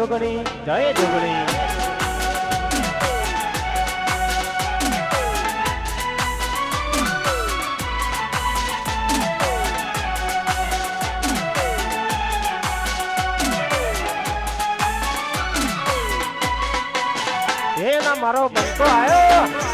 જોગણી જય જોગણી એના મારો બંકો આવ્યો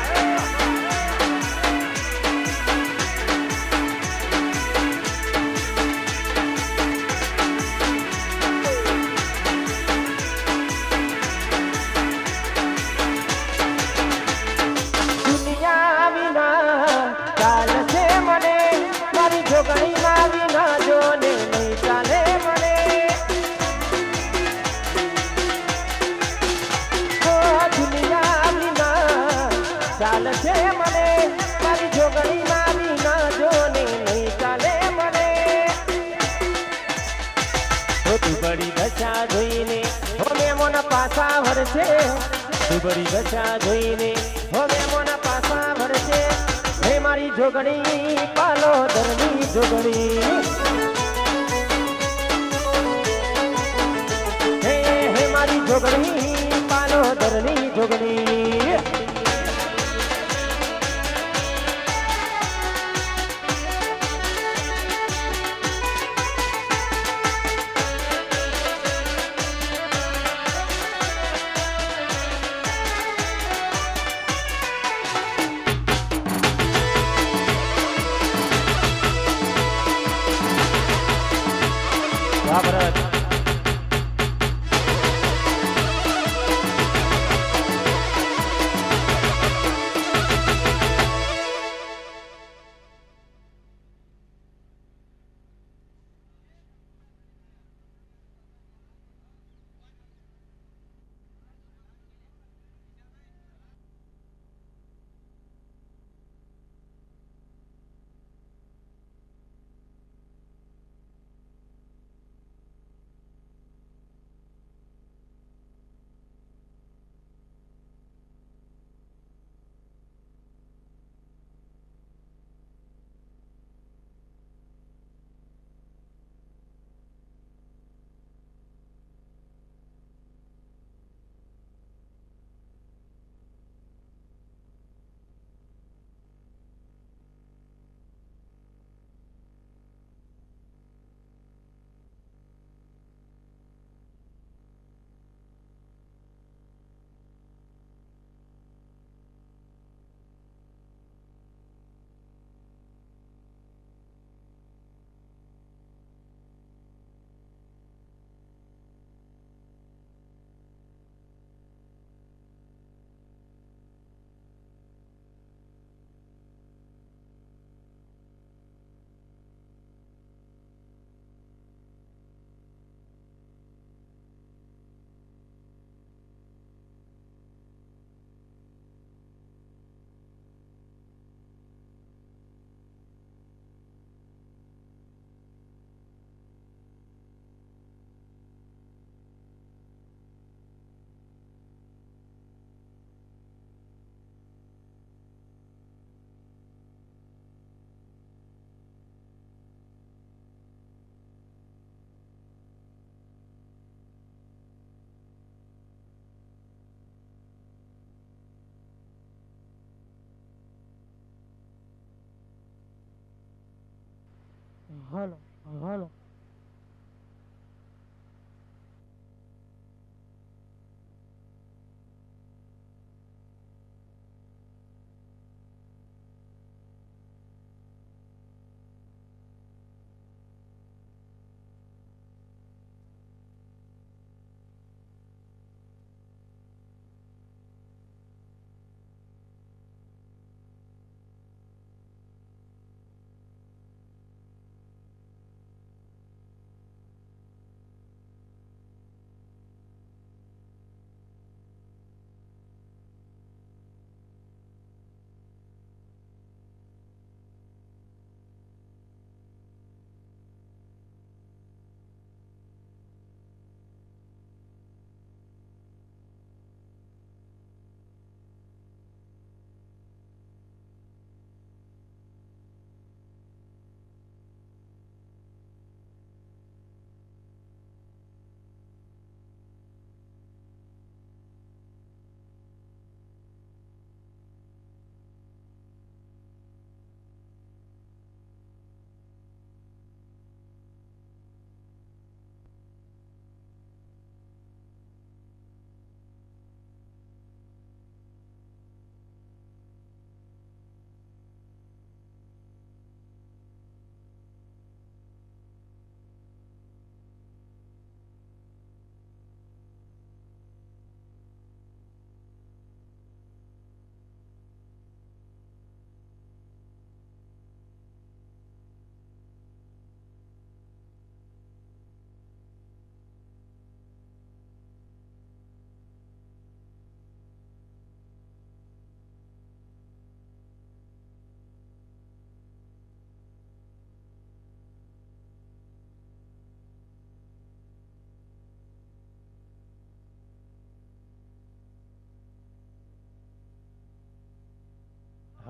બડી ગચા જોઈને હવે મોના પાસા ભરશે હે મારી જોગણી પાલો ધરની જોગણી હે મારી જોગણી પાલો ધરની જોગણી હાલો હાલો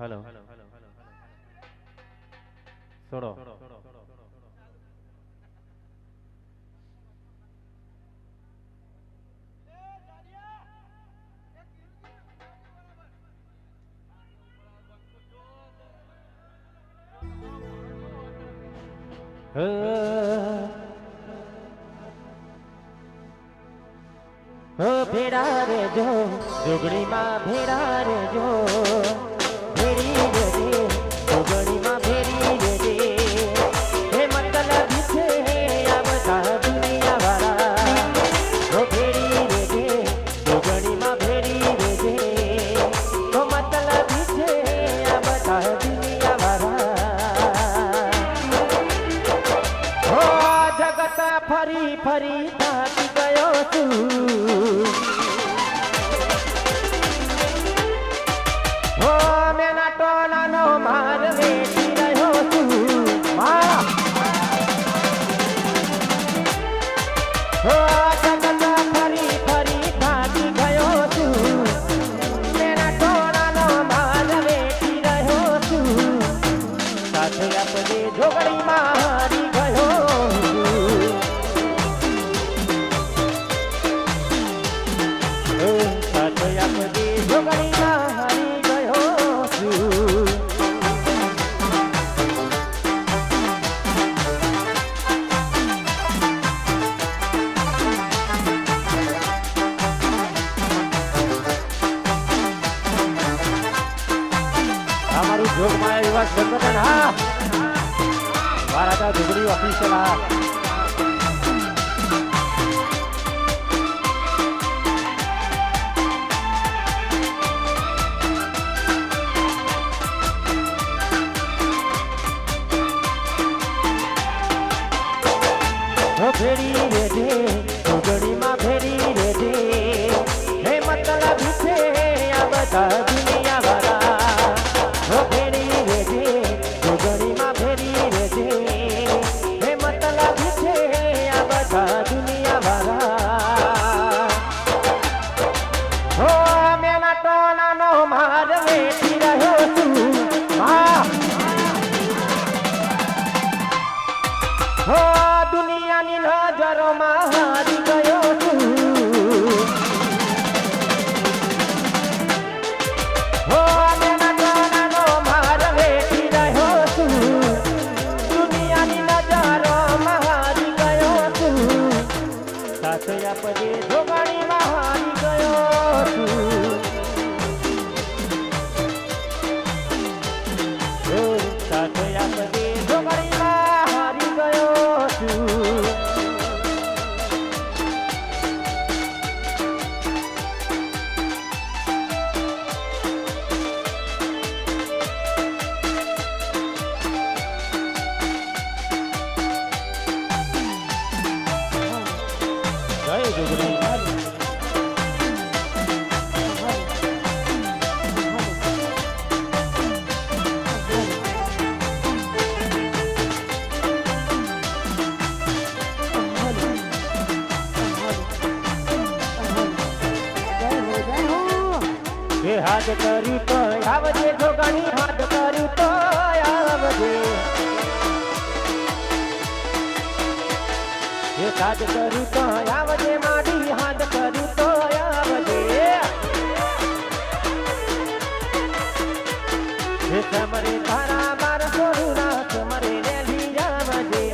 हेलो छोड़ो भेड़ा रे जो जोगड़ी माँ भेड़ा रे जो भेड़ी रे रे जोगड़ी माँ भेड़ी रे रे हे मतलब छे आ बधा दुनिया वाला ओ भेड़ी रे रे जोगड़ी माँ भेड़ी रे रे तो मतलब छे आ बधा दुनिया वाला हो जगत फरी फरी थाकी गयो तू जोगड़ी मारी गयो जोगड़ी मारी गयो हमारी जोग माया विवाह संगठन हाँ मारा झुगड़ी ऑफिशियल भेड़ी रे रे झुगड़ी माँ भेड़ी रे रे हे मतलब छे आ बधा दुनिया वाला ओ भेड़ी रे रे झुगड़ी माँ भेड़ी रे रे दुनिया वाला हो मेना टोना नो मार वेठी रहो तू हो दुनिया नी नजरों में हारी गयो तू हो मेना टोना नो मार वेठी रहो तू दुनिया नी नजरों में हारी गयो तू साथया पदे जोगणी में हारी गयो तू साथया पदे जोगणी में हारी गयो तू जय जोगणी हाथ करू तो आवजे जोगणी हाथ करू तो आवजे हाथ करू तो आवजे माडी हाथ करू तो आवजे समरे तारा बार सोरूना समरे रेली आवजे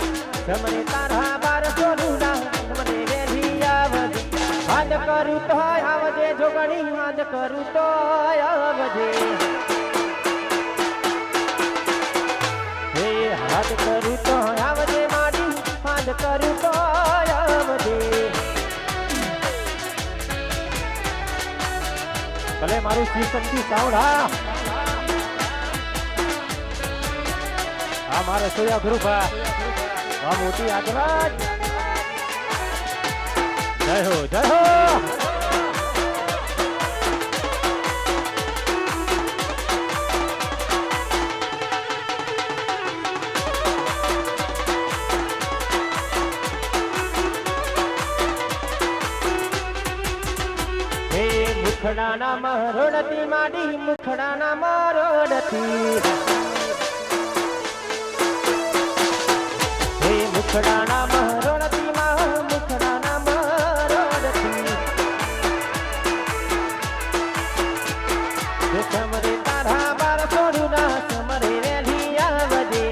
समरे तारा बार सोरूना समरे रेली आवजे हाथ करू तो आवजे जोगणी हाथ करू तो आवजे हे हाथ करू तो आवजे माडी हाथ करू तो आवजे भले मारू श्रीशक्ति साउंड हाँ मारे सोया ग्रुप हाँ मोटी आदराज जय हो जय हो મુખડાના મરોડતી માડી મુખડાના મરોડતી હે મુખડાના મરોડતી માં મુખડાના મરોડતી હે સમરે તારા બાર છોડું ના સમરે વેલી આવજે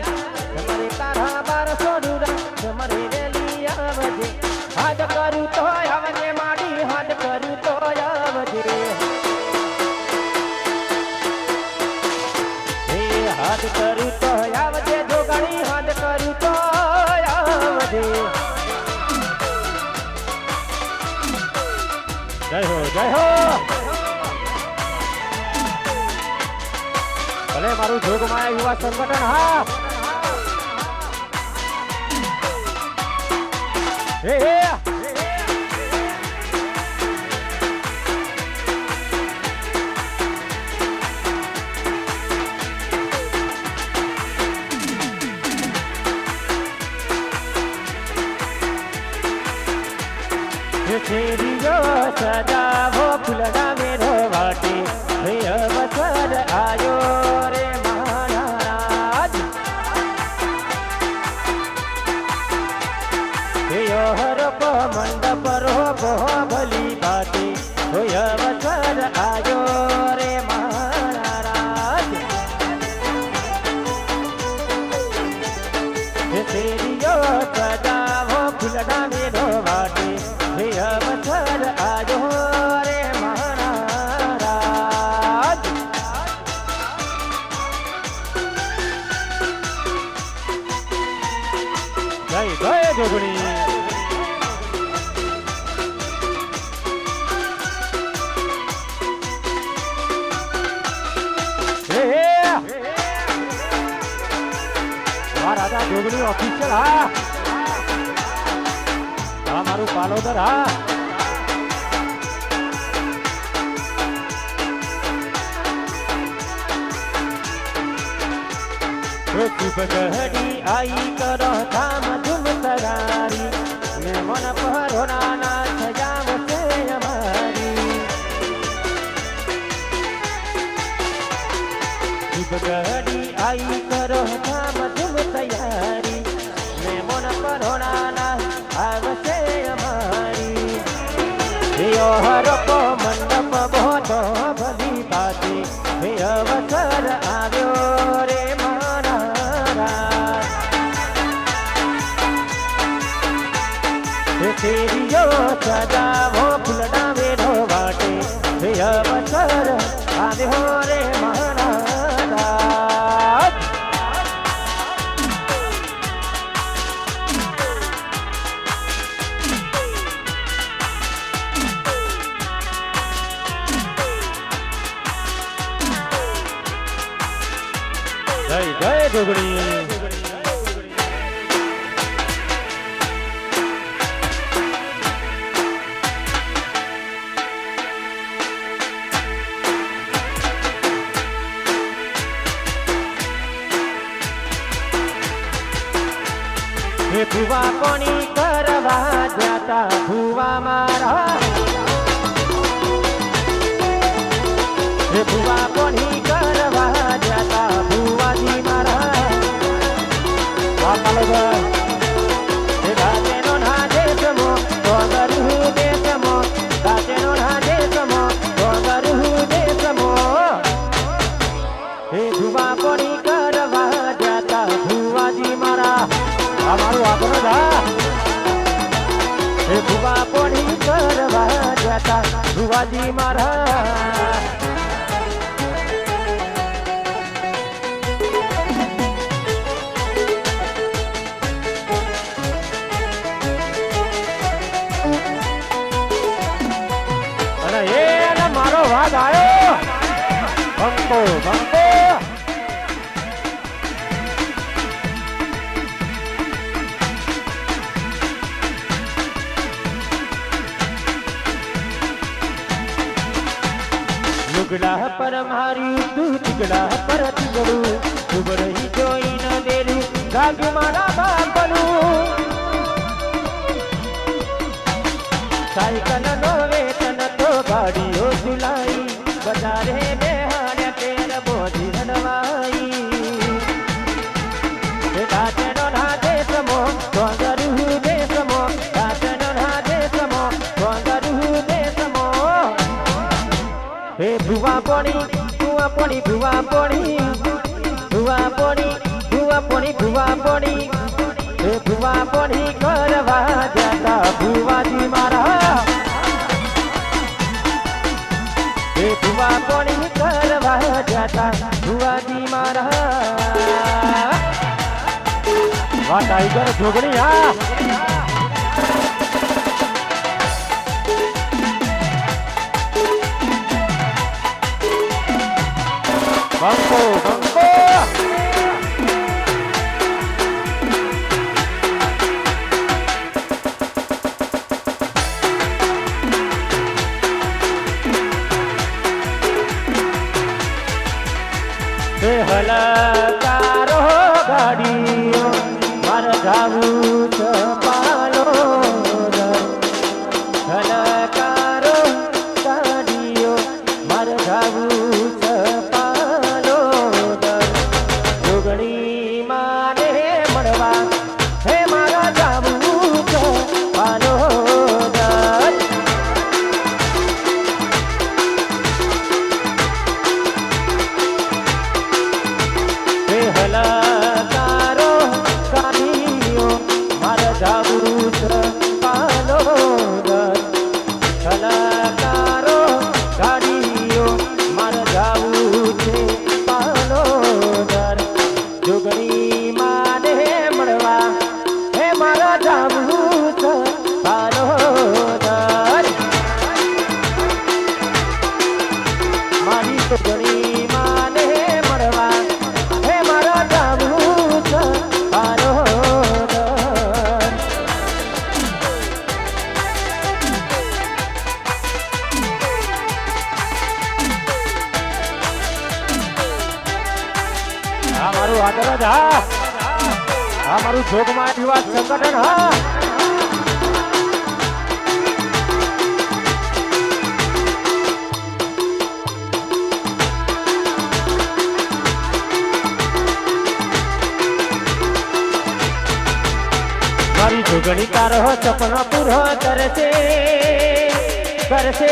સમરે તારા બાર છોડું ના સમરે વેલી આવજે હાથ કરું તો આવજે માડી હાથ કરું તો આવજે હે હાથ કરું તો આવજે જોગણી હાથ કરું તો આવજે જય હો ભલે મારું જોગમાયા યુવા સંગઠન હા હે तेरियो सजावो फुलड़ा मेरो वाटे अवसर आयो रे महाराज हर को मंडप रो भली बाटे अवसर आयो रे महाराज तेरियो सजावो फुलड़ा मेरो वाटे अवसर आयो रे महाराज जय जय जोगणी राजा जोगणी ऑफिशियल हा मारू पालोदर हा घड़ी आई करो धाम धूम सगारी मैं मन परोना ना सजाव से हमारी घड़ी आई करो धाम धूम तैयारी मैं मन परोना ना आवसे हमारी हर को मंडप बहुत भली बाती अवसर आव्यो रे तेरियो सजावो फुलड़ा मेरो वाटे अवसर आव्यो रे महाराज जय जय जोगणी भुवा कोणी करवा जाता भुवा मारा भुवा कोणी करवा जाता भुवा जी मारा दाते नो ना देशमो तोगरु देशमो दाते नो ना देशमो तोगरु देशमो हे भुवा कोणी करवा जाता भुवा जी मारा हमारो आपनो दा हे भुवा कोणी करवा जाता भुवाजी मारा अरे ये ना मारो वाद आयो बंको बंको टुकड़ा पर मारी तू टुकड़ा पर तिगड़ू दुबरही जोई न देलू राग मारा बापलू साइकल नो वेतन तो गाड़ी हो सुलाई પોણી ભુવા પોણી ભુવા પોણી ભુવા પોણી ભુવા પોણી ભુવા પોણી એ ભુવા પોણી કરવા જતા ભુવાજી મારા એ ભુવા પોણી કરવા જતા ભુવાજી મારા વાહ ટાઈગર જોગણી હા બંકો બંકો હલકારો ગાડીઓ મારે જાવું છે પાલોદર હલકારો ગાડીઓ મારે જાવું છે પાલોદર જોગણી માને મળવા હે મારા જાવું છે પાલોદર હલકારો ગાડીઓ મારે જાવું છે પાલોદર હલકારો ગાડીઓ મારે જાવું છે પાલોદર જોગણી માને મળવા હે મારા જાવું છે પાલોદર મારી જોગણી માને મળવા હે મારા જાવું છે પાલોદર આ મારું આગળ જ હા આ મારું જોગમાં યુવા સંગઠન હા મારી જોગણી તારો સપનો પૂરો કરશે કરશે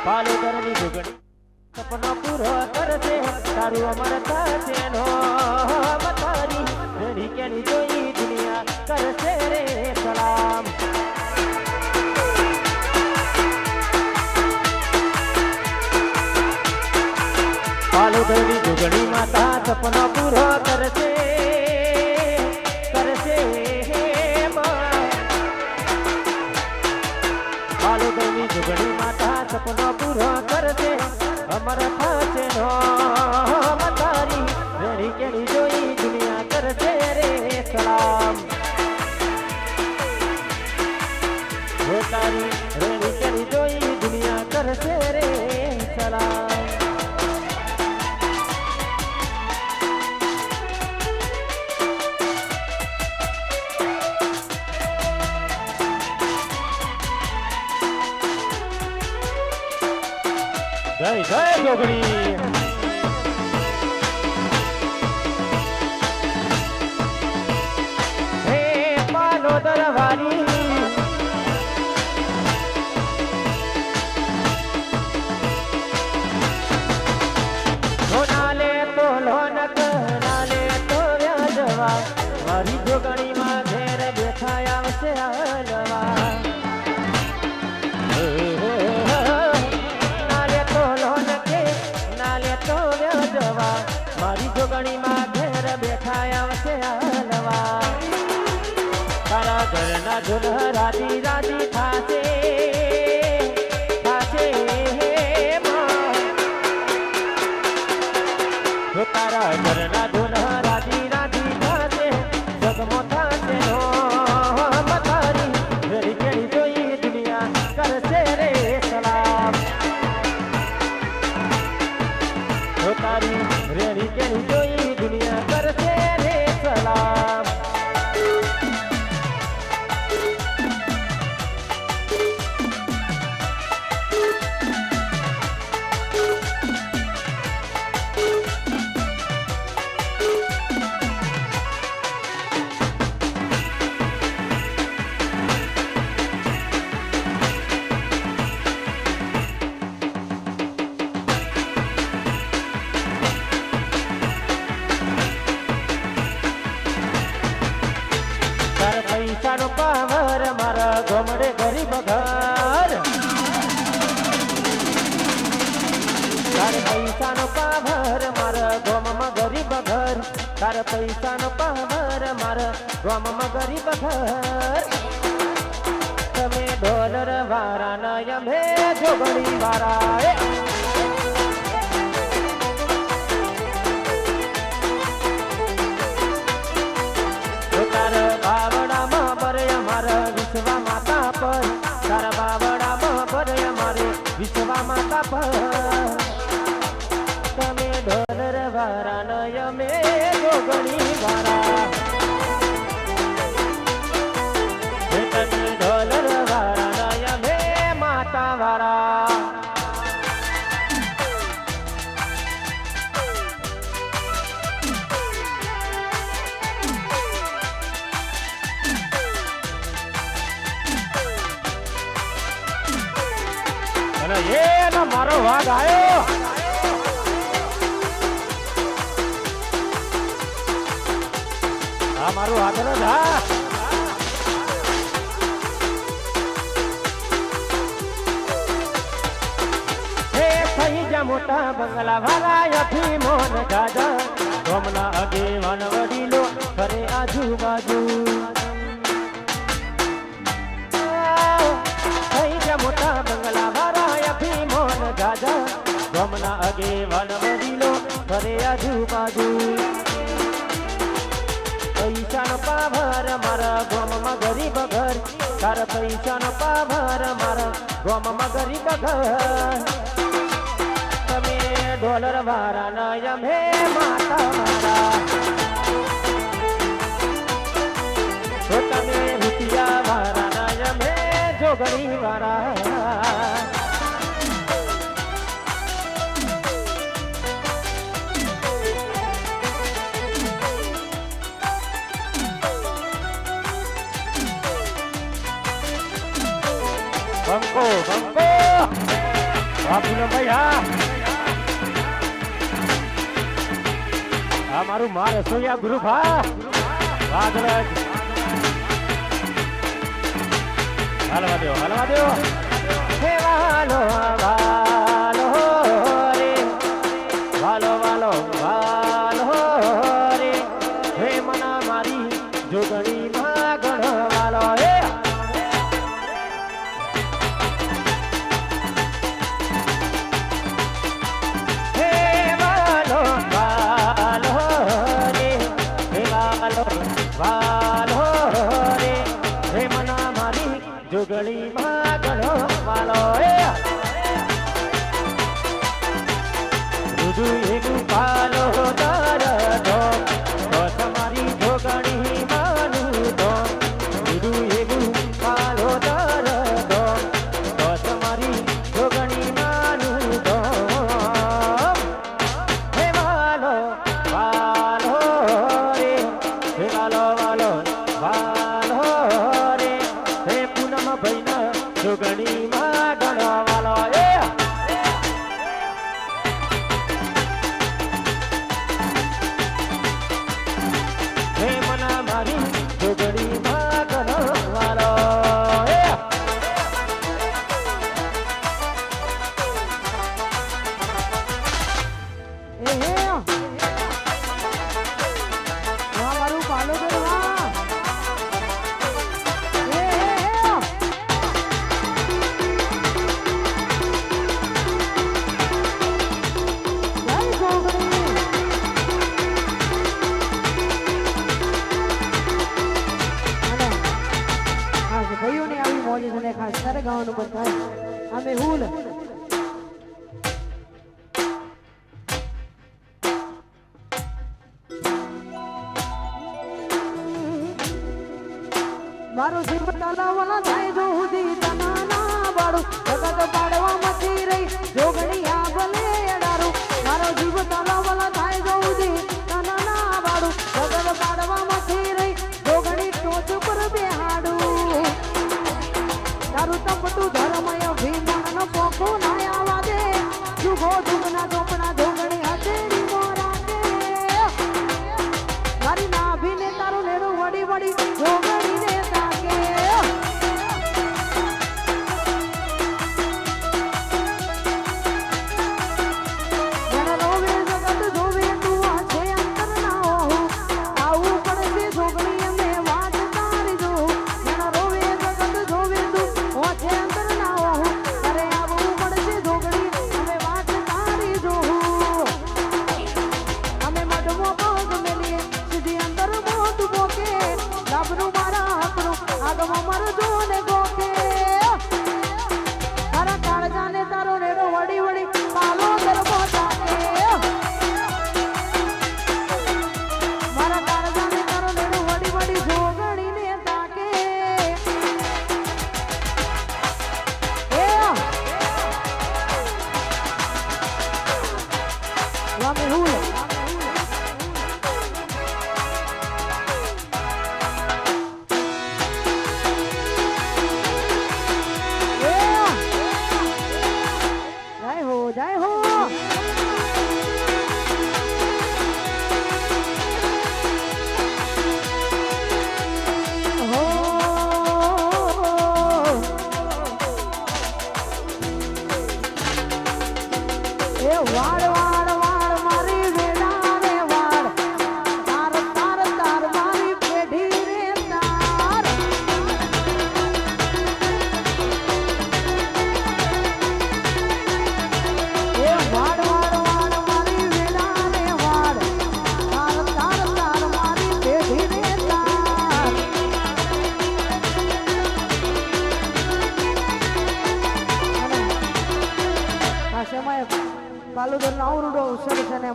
પાલોદરની જોગણી સપનો પૂરો કરશે તારું અમર થશે નો મતારી ઘડી કેની જોઈ દુનિયા કરશે રે સલામ પાલોદરની જોગણી માતા સપનો પૂરો કરશે કરશે પાલોદરની જોગણી માતા સપનો પૂરો કરશે અમર થશે નો મતારી રેડી કેડી જોઈ દુનિયા કરશે રે સલામ હો તારી રેડી કેડી જોઈ દુનિયા કરશે રે સલામ જય જય જોગણી હે પાલોદર વાળી નાલે તો લોનક નાલે તો વ્યાજવા મારી જોગણીમાં ઘેર બેઠા આવશે આલવા મારી જોગણીમાં ઘેર બેઠા આવશે હાલવા તારા ઘરના ધૂન રાજી રાજી થાશે થાશે તારા ઘરના ધૂન રાજી રાજી થાશે જગમો થાશે નો મતારી ઘડી ઘડી જોઈ દુનિયા કરશે રે સલામ તારી રેડી કેરી જોઈ દુનિયા કરશે રે સલામ પાવર મારા ગોમમાં ગરીબ ઘર તાર પૈસાનો પાવર મારા ગોમમાં ગરીબ ઘર તમે ડોલર વાળા ન અમે જોગણી વાળા તારા બાવડામાં બરે અમારે વિશ્વા માતા પર તારા બાવડામાં બરે અમારે વિશ્વા માતા પર તમે ડોલર વાળા ન અમે જોગણી વાળા તમે ડોલર વાળા ન અમે માતા વાળા એનો મારો વાઘ આવ્યો આ મારું આદર જ હા હે થઈ જા મોટા બંગલા વાળા અભી મોન દાદા ગોમના આગેવાન વડીલો કરે આજુબાજુ મોટા બંગલા વાળા ભીમોન ગાજા ગમના આગેવાન વડીલો ફરે આજુબાજુ પૈસાનો પાવર મારા ગોમમાં ગરીબ ઘર તાર પૈસાનો પાવર મારા ગોમમાં ગરીબ ઘર તમે ડોલર વાળા ના અમે માતા વાળા તમે રૂપિયા વાળા ના અમે જોગણી વાળા બંકો બંકો બાપુનો ભાઈ હા મારું મારે સોયા ગ્રુપ હા વાદળજ હાલવા દો હે વાલો વાલો રે વાલો વાલો વાલો રે હે મના મારી જોગણી માં ગણ વાલો હે વાલો વાલો રે હે વાલો વાલો રે હે મના મારી જોગણી માં ગણો વાલો રુદુ એકું પાલો તારતો તો તમારી જોગણી માનું તો રુદુ એકું પાલો તારતો તો તમારી જોગણી માનું તો હે વાલો વાલો રે હે વાલો વાલો વાલો રે હે પૂનમ ભાઈના જોગણી માં ગણવા વાલો હે મના મારી જોગણી માં ગણવા વાલો મારું પાલો કરવા ભાઈઓને આવી મોજ છે ખાસ તારે ગાવાનું પણ થાય અમે હુલ મારો જીવ તલાવલા થાય જો હુદી તનાના બાળું જગત પાડવા મથી રહી જોગણી આ ભલે અડારું મારો જીવ તલાવલા થાય જો હુદી તનાના બાળું જગત પાડવા મથી રહી જોગણી ટોચ પર બેહાડું તારું તપતું ધર્મય ભીમણ પોખો ના આવા દે જુગો જુગના ચોપડા જોગણી હથેળી મોરા કે મારી નાભીને તારું લેડું વડી વડી જોગણી ને તાકે જણા રોવે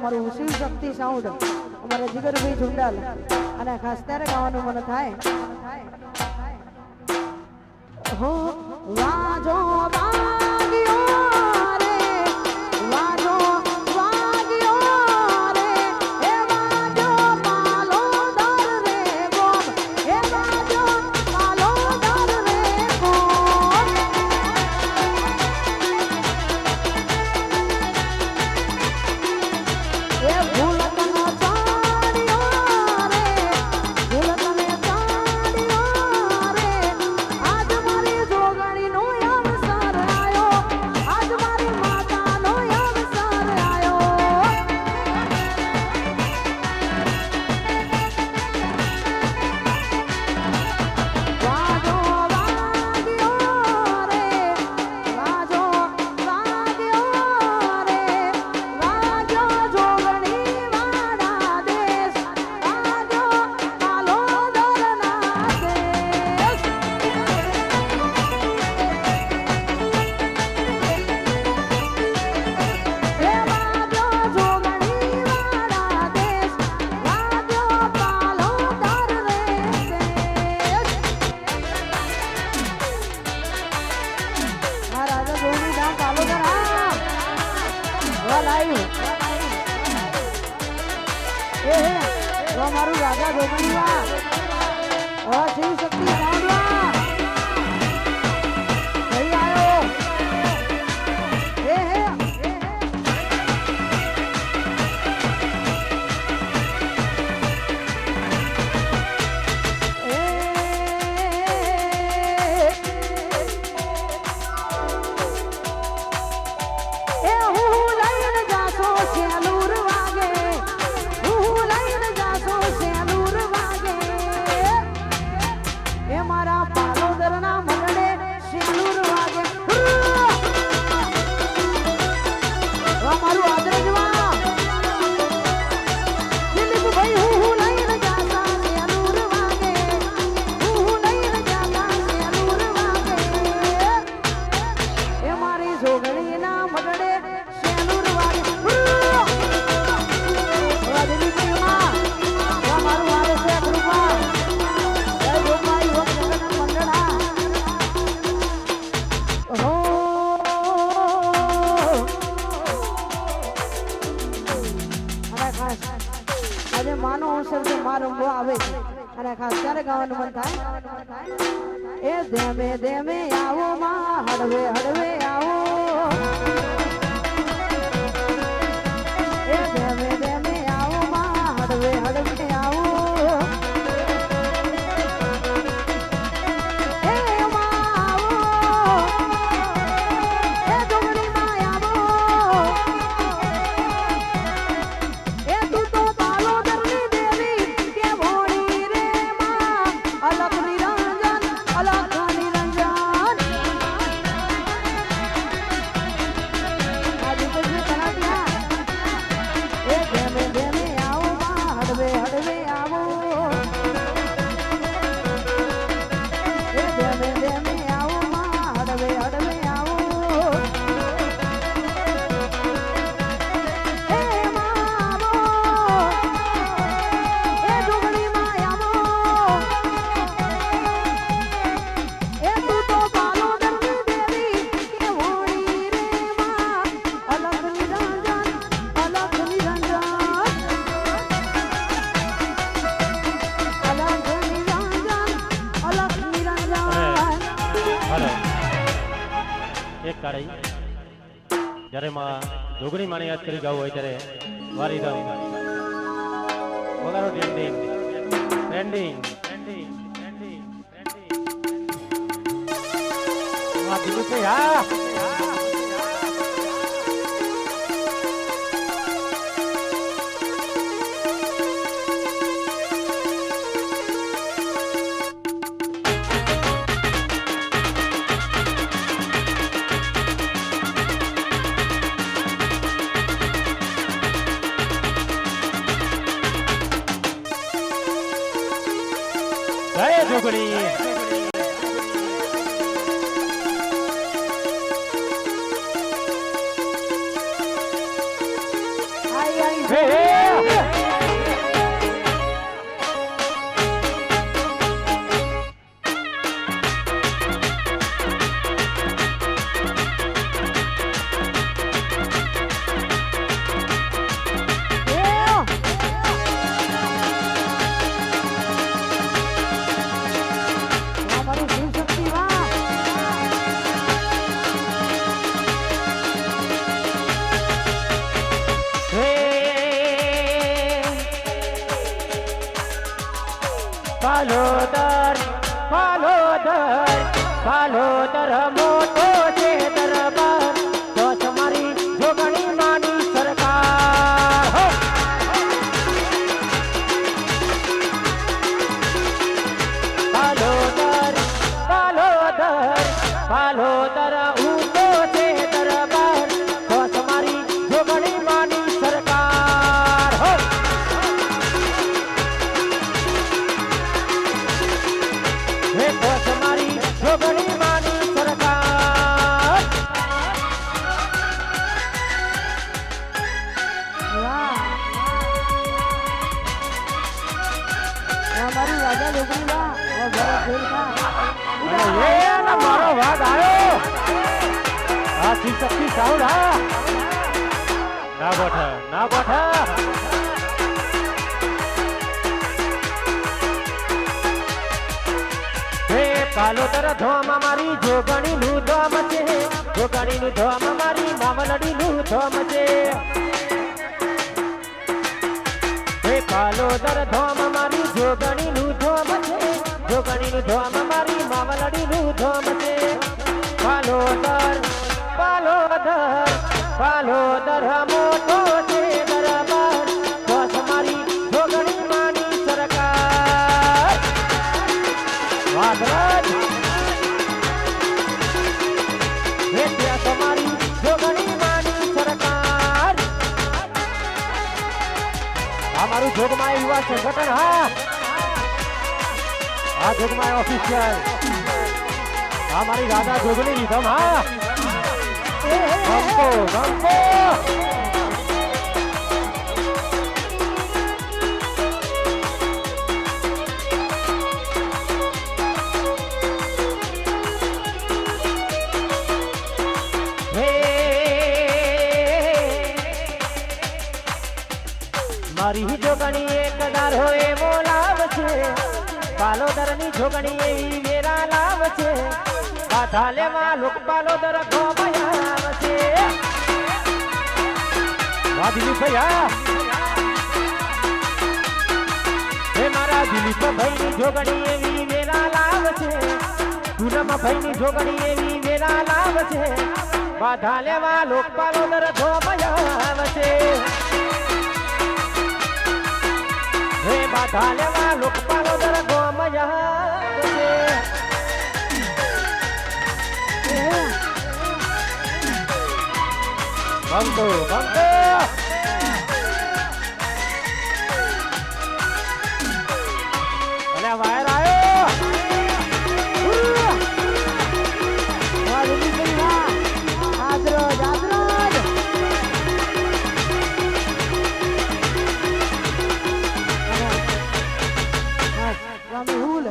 અમારું શિવ શક્તિ સાઉન્ડ અમારા જીગરભાઈ ઝુંડાલ અને ખાસ ત્યારે ગાવાનું મને થાય હો વાજો વાગ્યો રે વાજો વાગ્યો રે હે વાજો પાલો દર રે ગોમ હે વાજો પાલો દર રે ગોમ એ ભૂલતનો ચાડ્યો રે ભૂલતને ચાડ્યો રે આજ મારી જોગણીનો અવસર આયો આજ મારી માતાનો અવસર આયો વાજો વાગ્યો રે વાજો વાગ્યો રે વાગ્યો જોગણી વાડા દેશ વાગ્યો પાલો દરના દેશ હે વાગ્યો જોગણી વાડા દેશ વાગ્યો પાલો દર રે દેશ આ રાજા જોગણી ધામ પાલો દર હા વાલ આવ્યું એ હે વા મારું રાજા જોગણી વા ઓ શિવ શક્તિ સાઉન્ડ વા સહી આયો એ હે એ હું લઈને જાસો સેલુર વાગે હું લઈને જાસો સેલુર વાગે એ મારા પાલોદરના મગડે સેલુર વાગે વા મારું આદરજવા દિલીપ ભાઈ હું લઈને જાસા સેલુર વાગે હું લઈને જાસા સેલુર વાગે એ મારી જોગણીના મગડે સેલુર વાગે વા દિલીપ માં વા મારું આવે છે કૃપા જય ગોપાઈ ઓમ જગન્નાથ મંડળા હો અને ખાસ આજે માનો અવસર છે મારો રમવો આવે છે અને ખાસ ત્યારે ગાવાનું મન થાય એ ધેમે ધેમે આવો માં હળવે હળવે આવો એ ધેમે ધેમે આવો માં હળવે હળવે આવો એ માં આવો એ જોગણી માં આવો એ તું તો પાલોદરની દેવી કે ભોળી રે માં અલખ નિરંજન અલખ નિરંજન આજે તો જે કરાટિયા એ ધેમે ધેમે આવો માં હળવે હળવે આવો એ ધેમે ધેમે આવો માં હળવે હળવે આવો એ માં આવો એ જોગણી માં આવો એ તું તો પાલોદરની દેવી કે ભોળી રે માં અલખ નિરંજન અલખ નિરંજન અલખ નિરંજન હાલો એક કાળી જ્યારે માં જોગણી માને યાદ કરી ગાવું હોય ત્યારે વારી ધામ વગાડો trending trending trending trending trending આ દીકુ છે હા જય જોગણી આઈ આઈ હે પાલોદર પાલોદર પાલોદર મોટો છે દરબાર તો તમારી જોગણી માની સરકાર હો! પાલોદર પાલોદર પાલોદર ઊંચો છે દરબાર તો તમારી જોગણી માની સરકાર હો! હે તો તમારી જોગણી માની સરકાર વાહ! અમારું રાજા જોગણી વાહ! ઓ ભરત ભેલકા. અને એ મારો વાદ આવ્યો આ શક્તિ સાઉન્ડ હા ના બોઠા ના બોઠા હે પાલોદર ધોમ મારી જોગણી નું ધોમ છે જોગણી નું ધોમ મારી મામલડી નું ધોમ છે હે પાલોદર ધોમ મારી જોગણી નું ધોમ છે જોગણી નું ધોમ મારી મામલડી નું ધોમ છે પાલોદર પાલોદર પાલોદર મોટો છે દરબાર તો તમારી જોગણી માની સરકાર વાદરાજ હે ત્યાં તમારી જોગણી માની સરકાર આ મારું જોગમાય યુવા સંગઠન હા આ જોગમાય ઓફિશિયલ આ મારી રાધા જોગણી રીધમ હા ગમતો ગમતો હે મારી જોગણી એક દારો એવો લાવ છે પાલોદરની જોગણી એવી વેરા લાવ છે બાધા લેવા લોક પાલોદર ગોમયા છે દિલીપ ભૈયા હે મારા દિલીપ ભાઈની જોગણી એવી વેરા લાવ છે પૂનમ ભાઈની જોગણી એવી વેરા લાવ છે બાધા લેવા લોક પાલોદર ગોમયા છે હે બાધા લેવા લોક પાલોદર ગોમયા છે ગમતો ગમતો અલે વાયર આવ્યો વાહ દિલીપભાઈ વાહ! હાજરોજ હાજરોજ. સ્વામી હુલ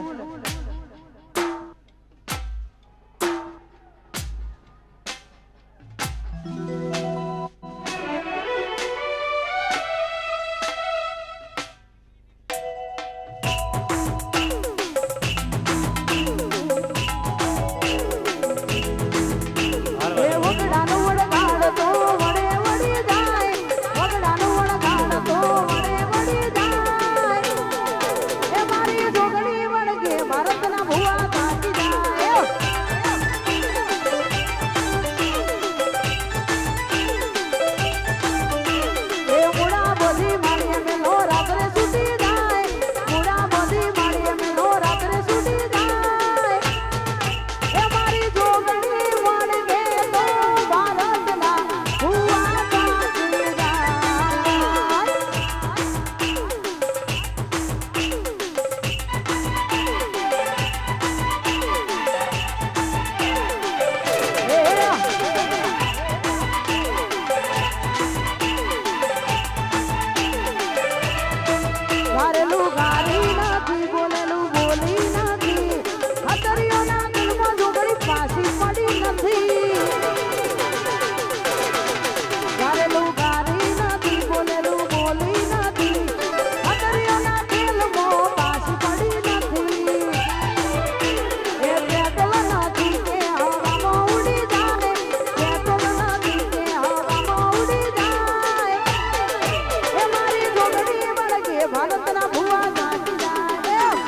ભારતના ભુવા નાચી જાય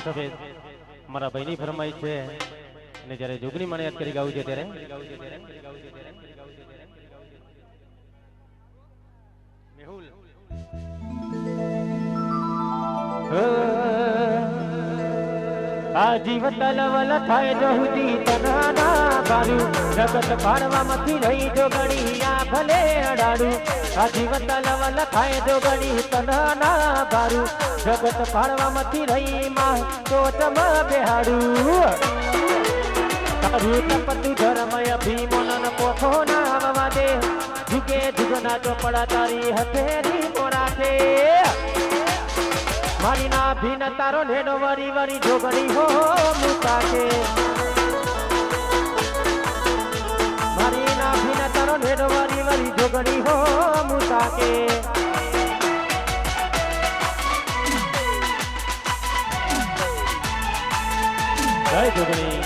સફેદ મારા ભાઈની ફરમાઈ છે અને જ્યારે જોગણી મને યાદ કરી ગાવું છે ત્યારે મેહુલ આ જીવન તલવલ થાય જહુદી તનાના બારું જગત પાડવામાંથી રહી જોગણી આ ભલે અડાડું આ જીવન તલવલ થાય જોગણી તનાના બારું જગત પાડવામાંથી રહી માં ચોટમાં બેહાડું તારું તપતું ધર્મય ભીમોનન પોથો ના આવવા દે જુગે જુગના ચોપડા તારી હથેરી મોરાખે મારી ના ભીન તારો નેડો વરી વરી જોગણી હો મુતાકે મારી ના ભીન તારો નેડો વરી વરી જોગણી હો મુતાકે જય જોગણી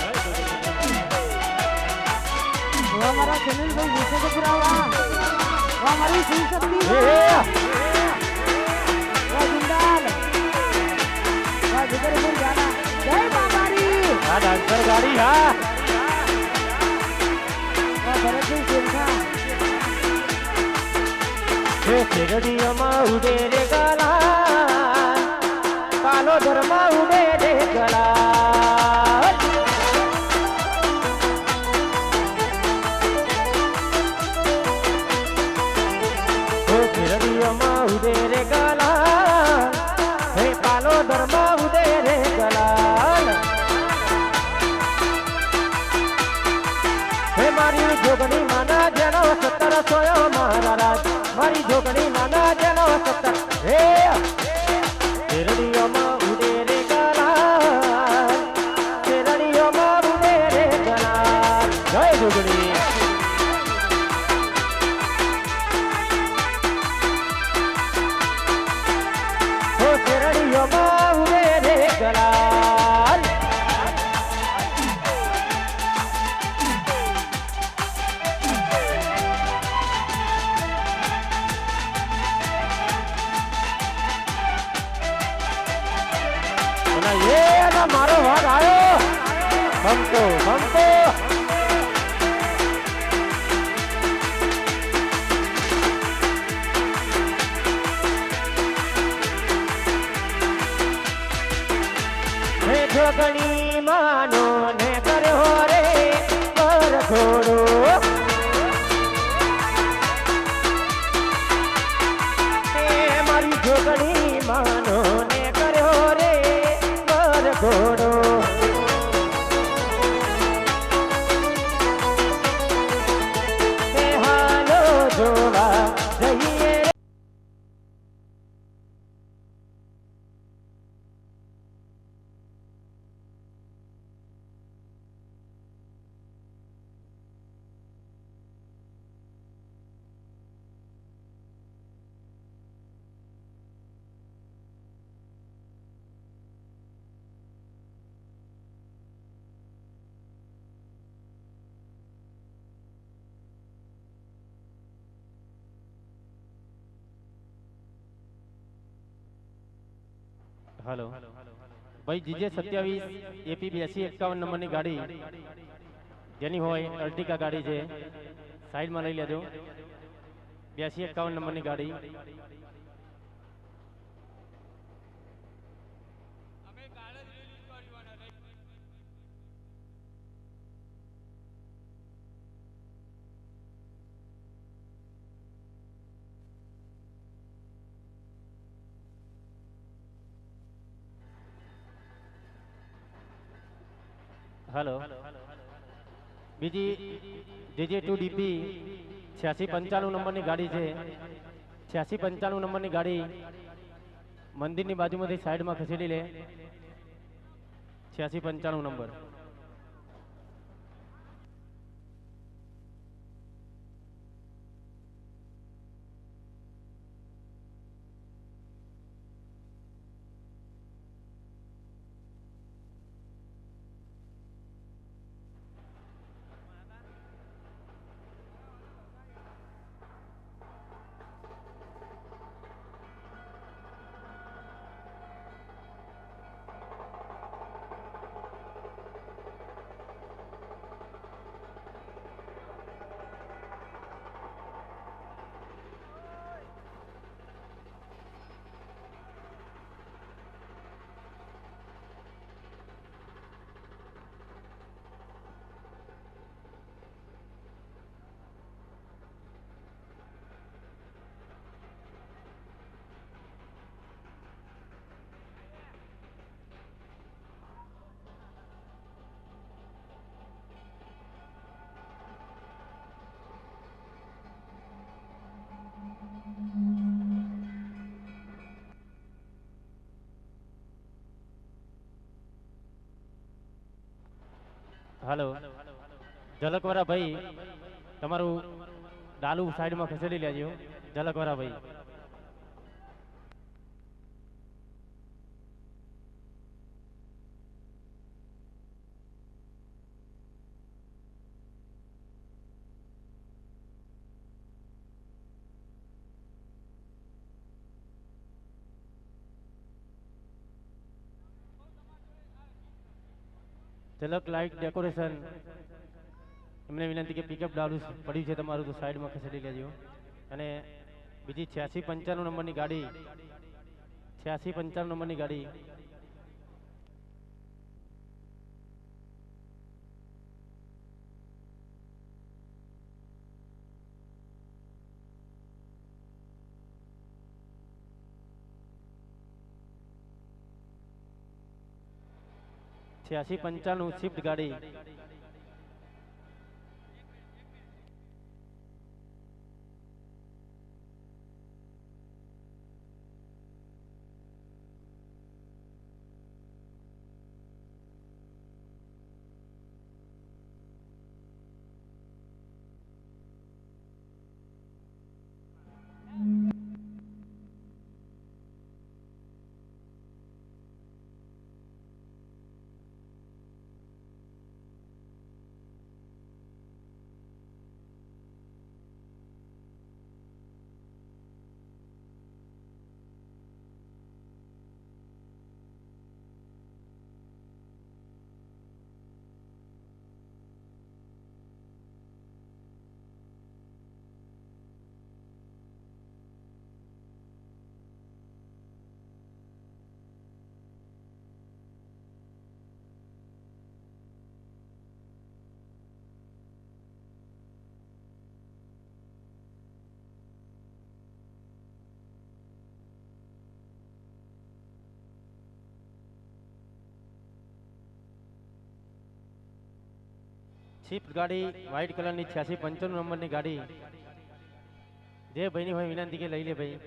हमारा चैनल भाई विषय को पुरावा वो हमारी शिव शक्ति वो जिंदाल वो जिगर में जाना जय बाबारी આ ડાન્સર ગાડી હા वो भरत सिंह सिंहा હે શેરડીઓમાં ઉડે રે ગલા કાલો ધરમાં ઉડે રે ગલા ઉદે રે ગલા હે પાલો ધર્મા ઉદે રે ગલા હે મારી જોગણી માના જેનો 17 સોયો મારા રાજ મારી જોગણી માના જેનો 17 હે શેરડીઓમાં ઉદે રે ગલા શેરડીઓમાં ઉદે રે ગલા જય જોગણી મારો ભાગ આવ્યો બમતો બમતો હે જોગણી માનો ને કર્યો રે પર થોડો મારી જોગણી માનો ને કર્યો રે પર થોડો હાલો જોવા જઈએ हेलो भाई जीजे 27 एपी 8251 नंबर ની ગાડી જેની હોય અર્ટિકા ગાડી છે સાઈડ માં લઈ લેજો 8251 નંબર ની ગાડી हेलो बीजी JJ2DP 8695 नंबर ની ગાડી છે 8695 નંબર ની ગાડી મંદિર ની બાજુમાંથી સાઈડ માં ખસેડી લે 8695 નંબર હાલો ઝલકવાળા ભાઈ તમારું ડાલુ સાઈડમાં ખસેડી લેજો ઝલકવાળા ભાઈ. તિલક લાઇટ ડેકોરેશન એમને વિનંતી કે પિકઅપ ડાલુ પડ્યું છે તમારું તો સાઈડમાં ખસેડી લેજો. અને બીજી 8695 નંબરની ગાડી 8695 નંબરની ગાડી છ્યાસી પંચાણું સ્વિફ્ટ ગાડી સ્વિફ્ટ ગાડી વ્હાઇટ કલરની 8695 નંબરની ગાડી જે ભાઈની હોય વિનંતી કે લઈ લે ભાઈ.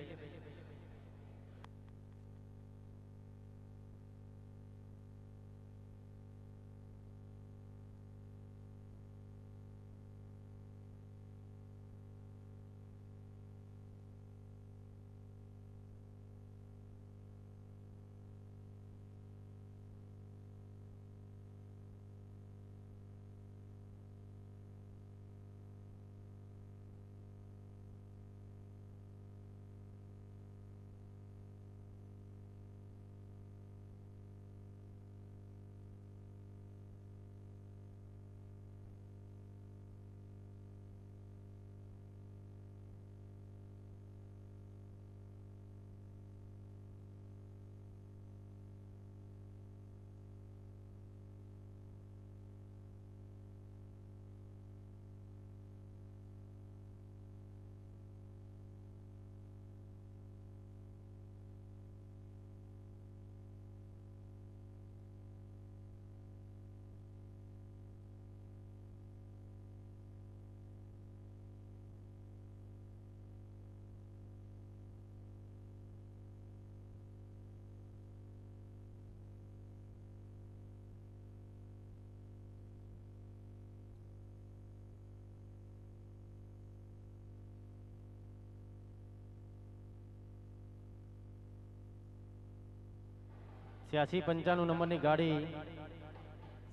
છ્યાસી પંચાણું નંબરની ગાડી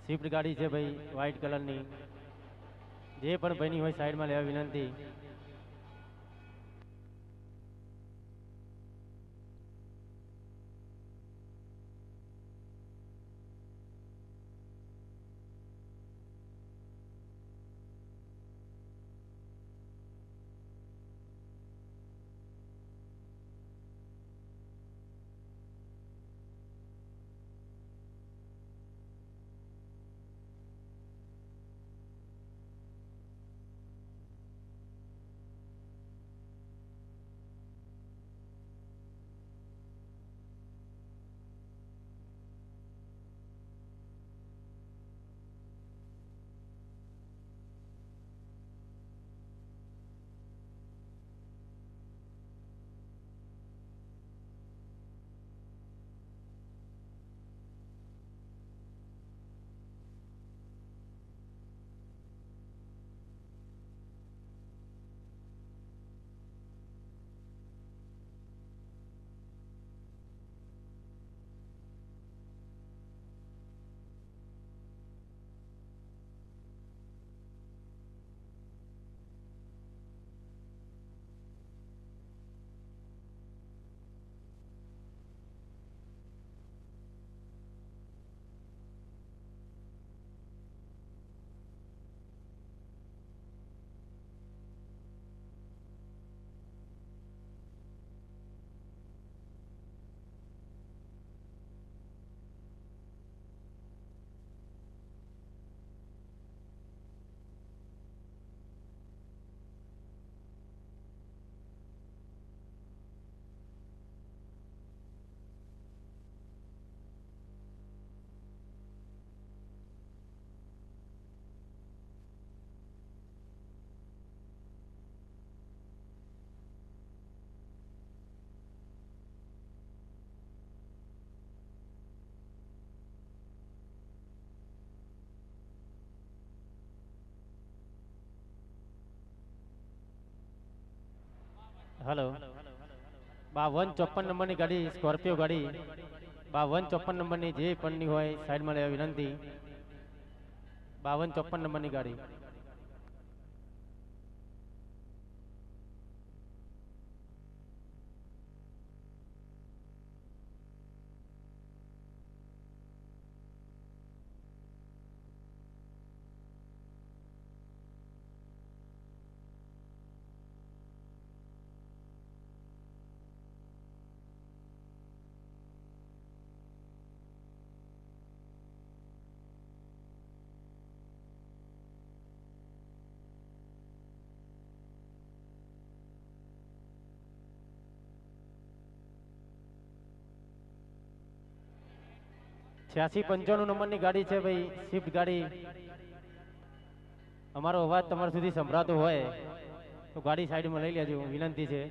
સ્વિફ્ટ ગાડી છે ભાઈ વ્હાઇટ કલરની જે પણ ભાઈની હોય સાઈડમાં લેવા વિનંતી. હલો 5254 નંબરની ગાડી સ્કોર્પિયો ગાડી 5254 નંબરની જે પણની હોય સાઈડમાં લેવા વિનંતી 5254 નંબરની ગાડી 8695 નંબરની ગાડી છે ભાઈ સ્વિફ્ટ ગાડી અમારો અવાજ તમારા સુધી સંભળાતો હોય તો ગાડી સાઈડમાં લઈ લેજો વિનંતી છે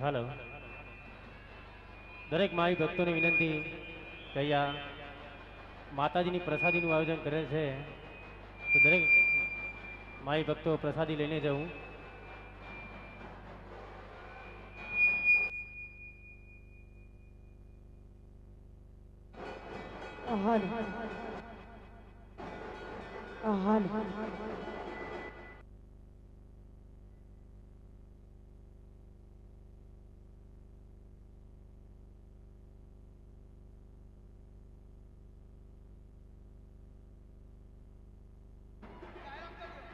હાલો દરેક માઈ ભક્તોને વિનંતી કે અહીંયા માતાજીની પ્રસાદીનું આયોજન કરે છે તો દરેક માઈ ભક્તો પ્રસાદી લઈને જવું. હાલ હાલ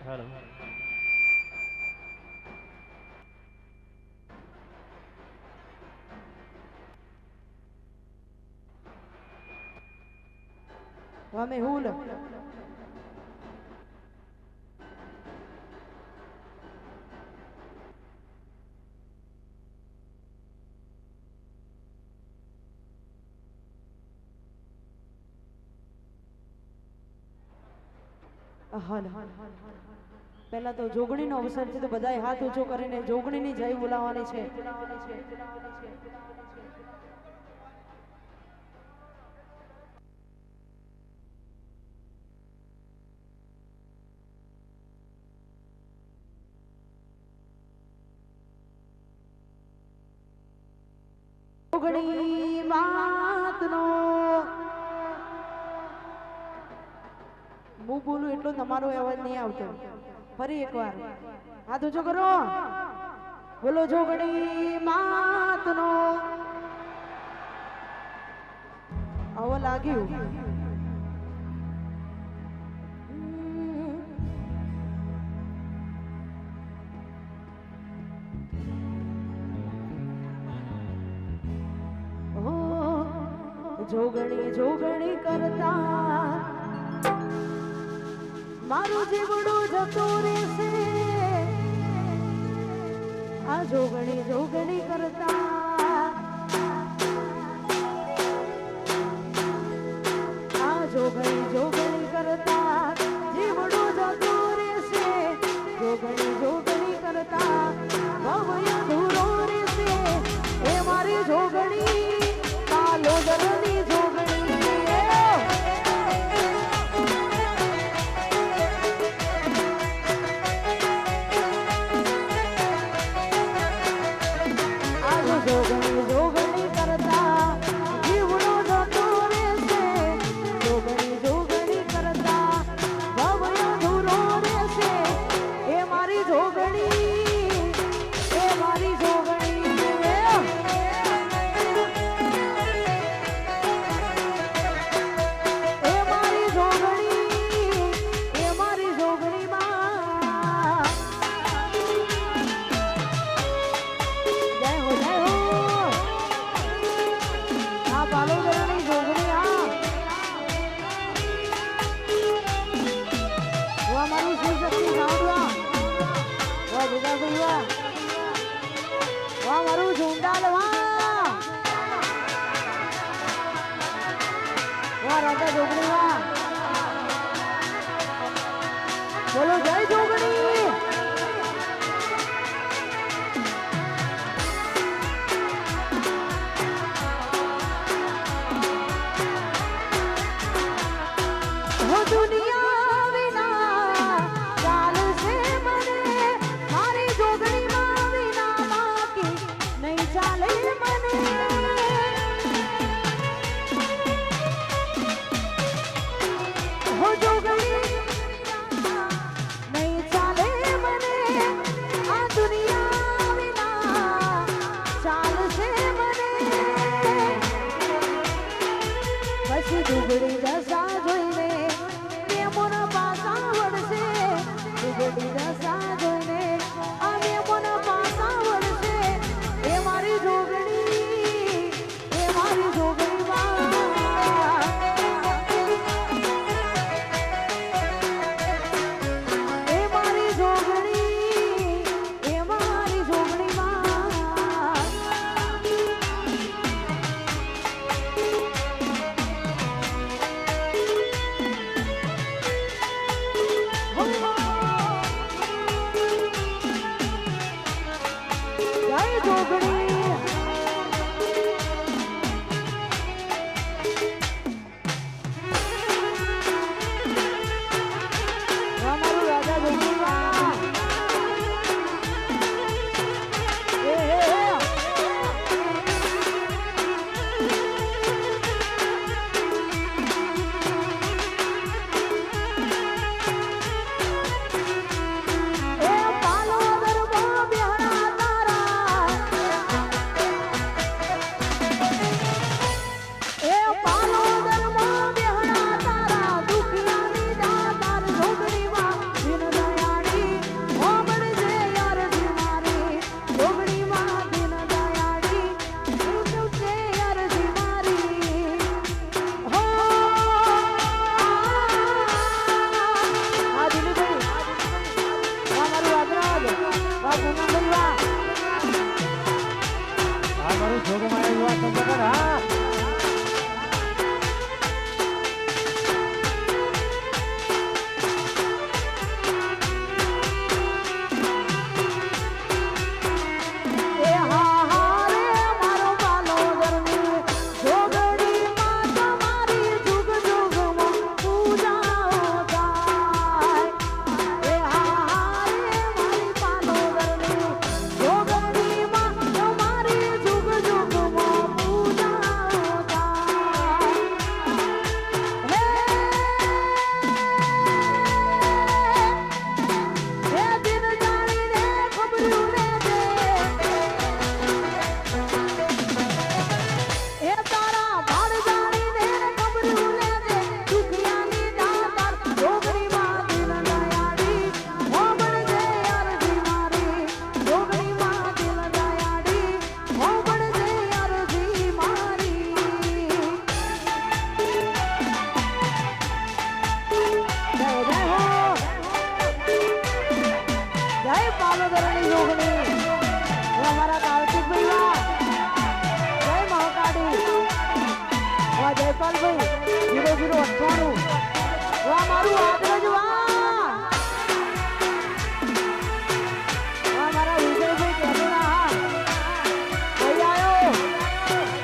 હાલો વામે હુલ હાલ પહેલા તો જોગણીનો અવસર છે તો બધાએ હાથ ઊંચો કરીને જોગણીની જય બોલાવવાની છે. જોગણી માતનો હું બોલું એટલો તમારો અવાજ નહીં આવતો. ફરી એકવાર હાથ ઊંચો કરો, બોલો જોગણી માતનો. આવો લાગ્યું જોગણી જોગણી કરતા મારું જીવડું જતું રહેશે. આ જોગણી જોગણી કરતા આ જોગણી જોગણી કરતા જીવડું જતું રહેશે. જોગણી જોગણી કરતા ભવ્ય ધૂરો રહેશે. એ મારી જોગણી કાલોદરની જોગણી. જોગણી જોગણી કરતા જીવડો જતો રહેશે. જોગણી જોગણી કરતા ભવ્ય ધૂરો રહેશે. એ મારી જોગણી એ મારી જોગણી. એ મારી જોગણી એ મારી જોગણીમાં જય હો જય હો. આ બાલોદરાની જોગણી વાહ મારું શિવશક્તિ સાંભળવા વાહ ભેગા વાહ વાહ મારું ઝુંડાલ વાહ વાહ રાજા જોગણી વાહ. બોલો જય જોગણી. હો દુનિયા વિના ચાલશે મને. મારી જોગણીમાં વિના બાકી નહીં ચાલે મને. હો જોગણી નહીં પૂનમભાઈ વાહ આ મારું જોગમાયા યુવા સંગઠન હા એ હા હા રે મારો બાલો ગરમી જોગણી માં તમારી જુગ જુગમાં પૂજાઓ થાય એ હા હા રે મારી બાલો ગરમી જોગણી માં તમારી જુગ જુગમાં પૂજાઓ થાય હે દિન જાણીને ખબરું ને દે એ તારા ભાડ જાણીને ખબરું લે દે દુખિયાની દાતાર જોગણીમાં દિલ દયાળી હોબળ દે અરજી મારી જોગણીમાં દિલ દયાળી હોબળ દે અરજી મારી જય જય હો જય પાલોદરની જોગણી અમારા કાર્તિકભાઈ વાહ જય મહાકાળી વાહ જયપાલભાઈ 0098 વાહ મારું આદરજ વાહ વાહ મારા વિજયભાઈ કેમેરા હા ભાઈ આયો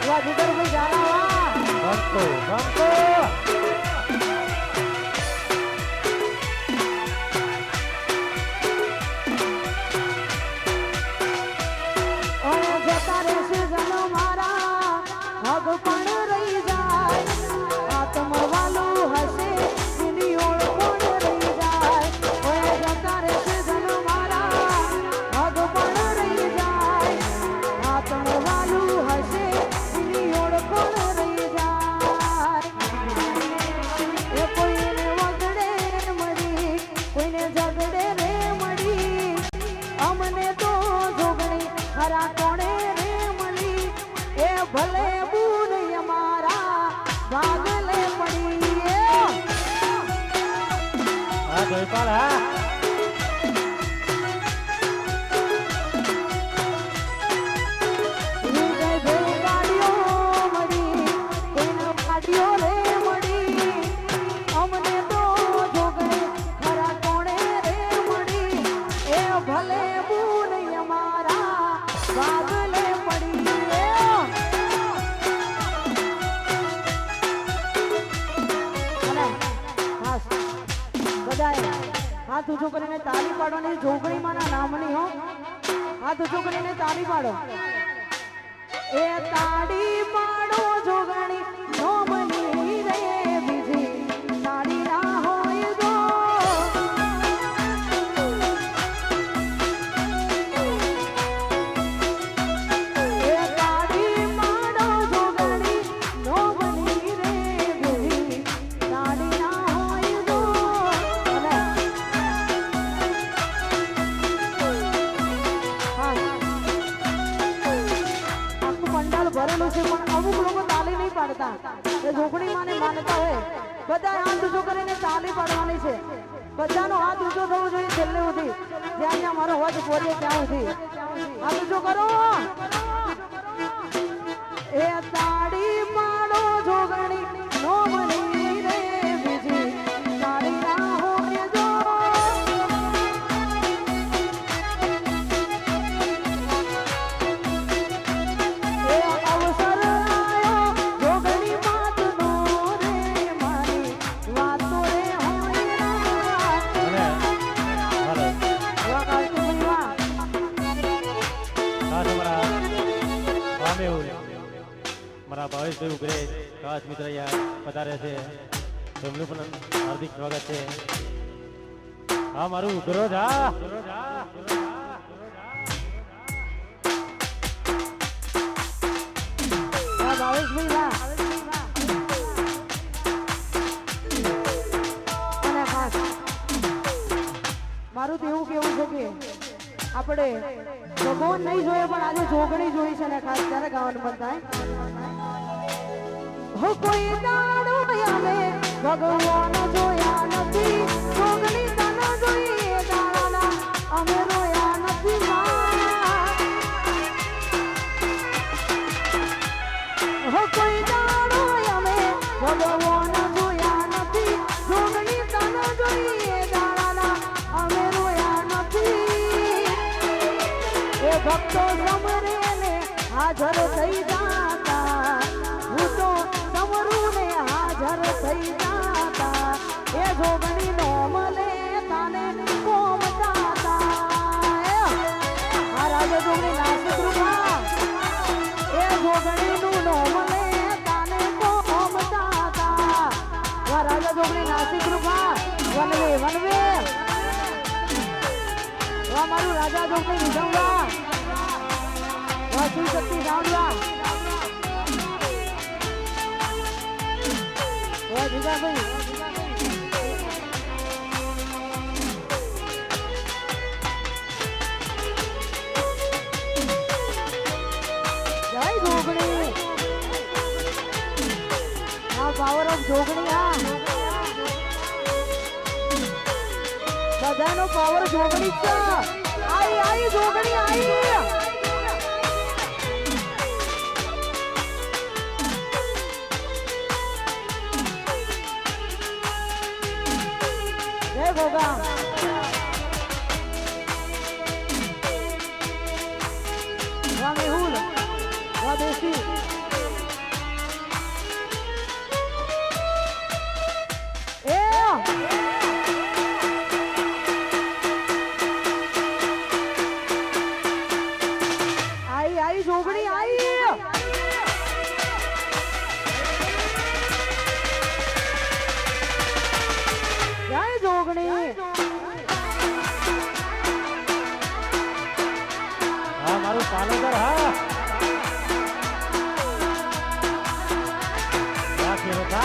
વાહ જીગરભાઈ જાના વાહ બંકો બંકો ઓય જતા રહેશે જનો મારા હગ પણ રહી જાય આત્મ વાલું હશે એની ઓળખોણ રહી જાય ઓય જતા રહેશે જનો મારા હગ પણ રહી જાય આત્મ વાલું હશે એની ઓળખોણ રહી જાય એ કોઈને વગડે મળી કોઈને ઝગડે રે મળી અમને તો જોગણી ખરા કોણે રે મળી એ ભલે બુન અમારા ભાગલે પડી હા જયપાલ હા વિજયભાઈ ગાડીઓ મળી કોઈને ગાડીઓ રે મળી અમને તો જોગણી ખરા કોણે રે મળી એ ભલે બુન અમારા ભાગલે પડી અને હાસ બધાએ હાથ ઊંચો કરીને તાળી પાડવાની જોગણીમાંના નામની હો હાથ ઊંચો કરીને તાળી પાડો એ તાળી પાડો જોગણી નોમની રે બીજી તાળી ના હોય તો એ તાળી પાડો જોગણી નોમની રે બીજી તાળી ના હોય તો અને હા આખું પંડાલ ભરેલું છે પણ અમુક લોકો તાળી નહીં પાડતા એ જોગણી માને માનતા હોય બધા હાથ ઊંચો કરીને તાળી પાડવાની છે બધાનો હાથ ઊંચો થવો જોઈએ છેલ્લે સુધી જ્યાં જ્યાં મારો અવાજ પહોંચે ત્યાં સુધી હાથ ઊંચો કરો એ તાળી પાડો જોગણી નો મની રે બીજી તાળી ના હોય જો એ અવસર આયો જોગણી માતનો રે મારી વાતો રે હોય અને હાલો વાહ કાળજીભાઈ વાહ ખાસ અમારા વામે મારા ભાવેશભાઈ ઉગરે ખાસ મિત્ર અહીંયા પધારે છે તેમનું પણ હાર્દિક સ્વાગત છે હા મારું ઉગરો જા વાહ ભાવેશભાઈ વાહ અને ખાસ મારું તો એવું કેવું છે કે આપણે ભગવાન નહીં જોઈએ પણ આજે જોગણી જોઈ છે ને ખાસ ત્યારે ગાવાનું મન થાય હો કોઈ દાડો અમે ભગવાન જોયા નથી જોગણી તને જોઈએ દાડાના અમે રોયા નથી ભક્તો સમરે ને હાજર થઈ જાતા હું તો સમરું ને હાજર થઈ જાતા એ જોગણી નો મળે તાને કોમ જાતા આ રાજા જોગણી નાસિક રૂપા એ જોગણી નું નો મળે તાને કોમ જાતા આ રાજા જોગણી નાસિક રૂપા વનવે વનવે વા મારું રાજા જોગણી નિઝામવા વા શ્રી શક્તિ સાંભળવા વા જીગાભાઈ જય જોગણી આ પાવર ઓફ જોગણી આ બધાનો પાવર જોગણી છે આઈ આઈ જોગણી આઈ જય ગોગા વા મેહુલ વા દેશી એ आई जोगणी आई जय जोगणी हाँ मारू पालोदर हाँ क्या खेलो था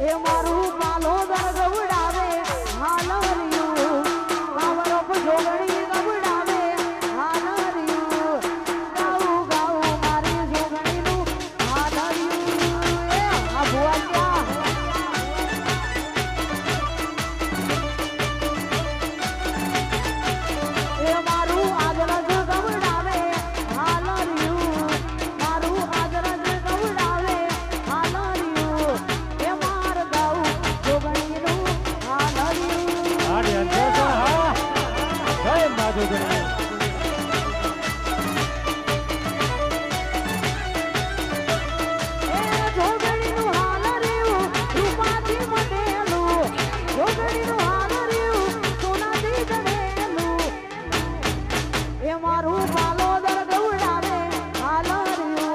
ए मारू पालोदर गवडावे हालरियो पावर ऑफ जोगणी गवडावे हालरियो गाऊ गाऊ मारी जोगणी नु हालरियो ए आ बुआल्या ए मारू आजरज गवडावे हालरियो मारू आजरज गवडावे हालरियो ए मार गाऊ जोगणी नु हालरियो आड़ी अंदर से हाँ जय माँ जोगणी ए जोगणी नु हालरियो रूपाची मडेलू जोगणी नु हालरियो सोनाची गडेलू ए मारू पालोदर गवडावे हालरियो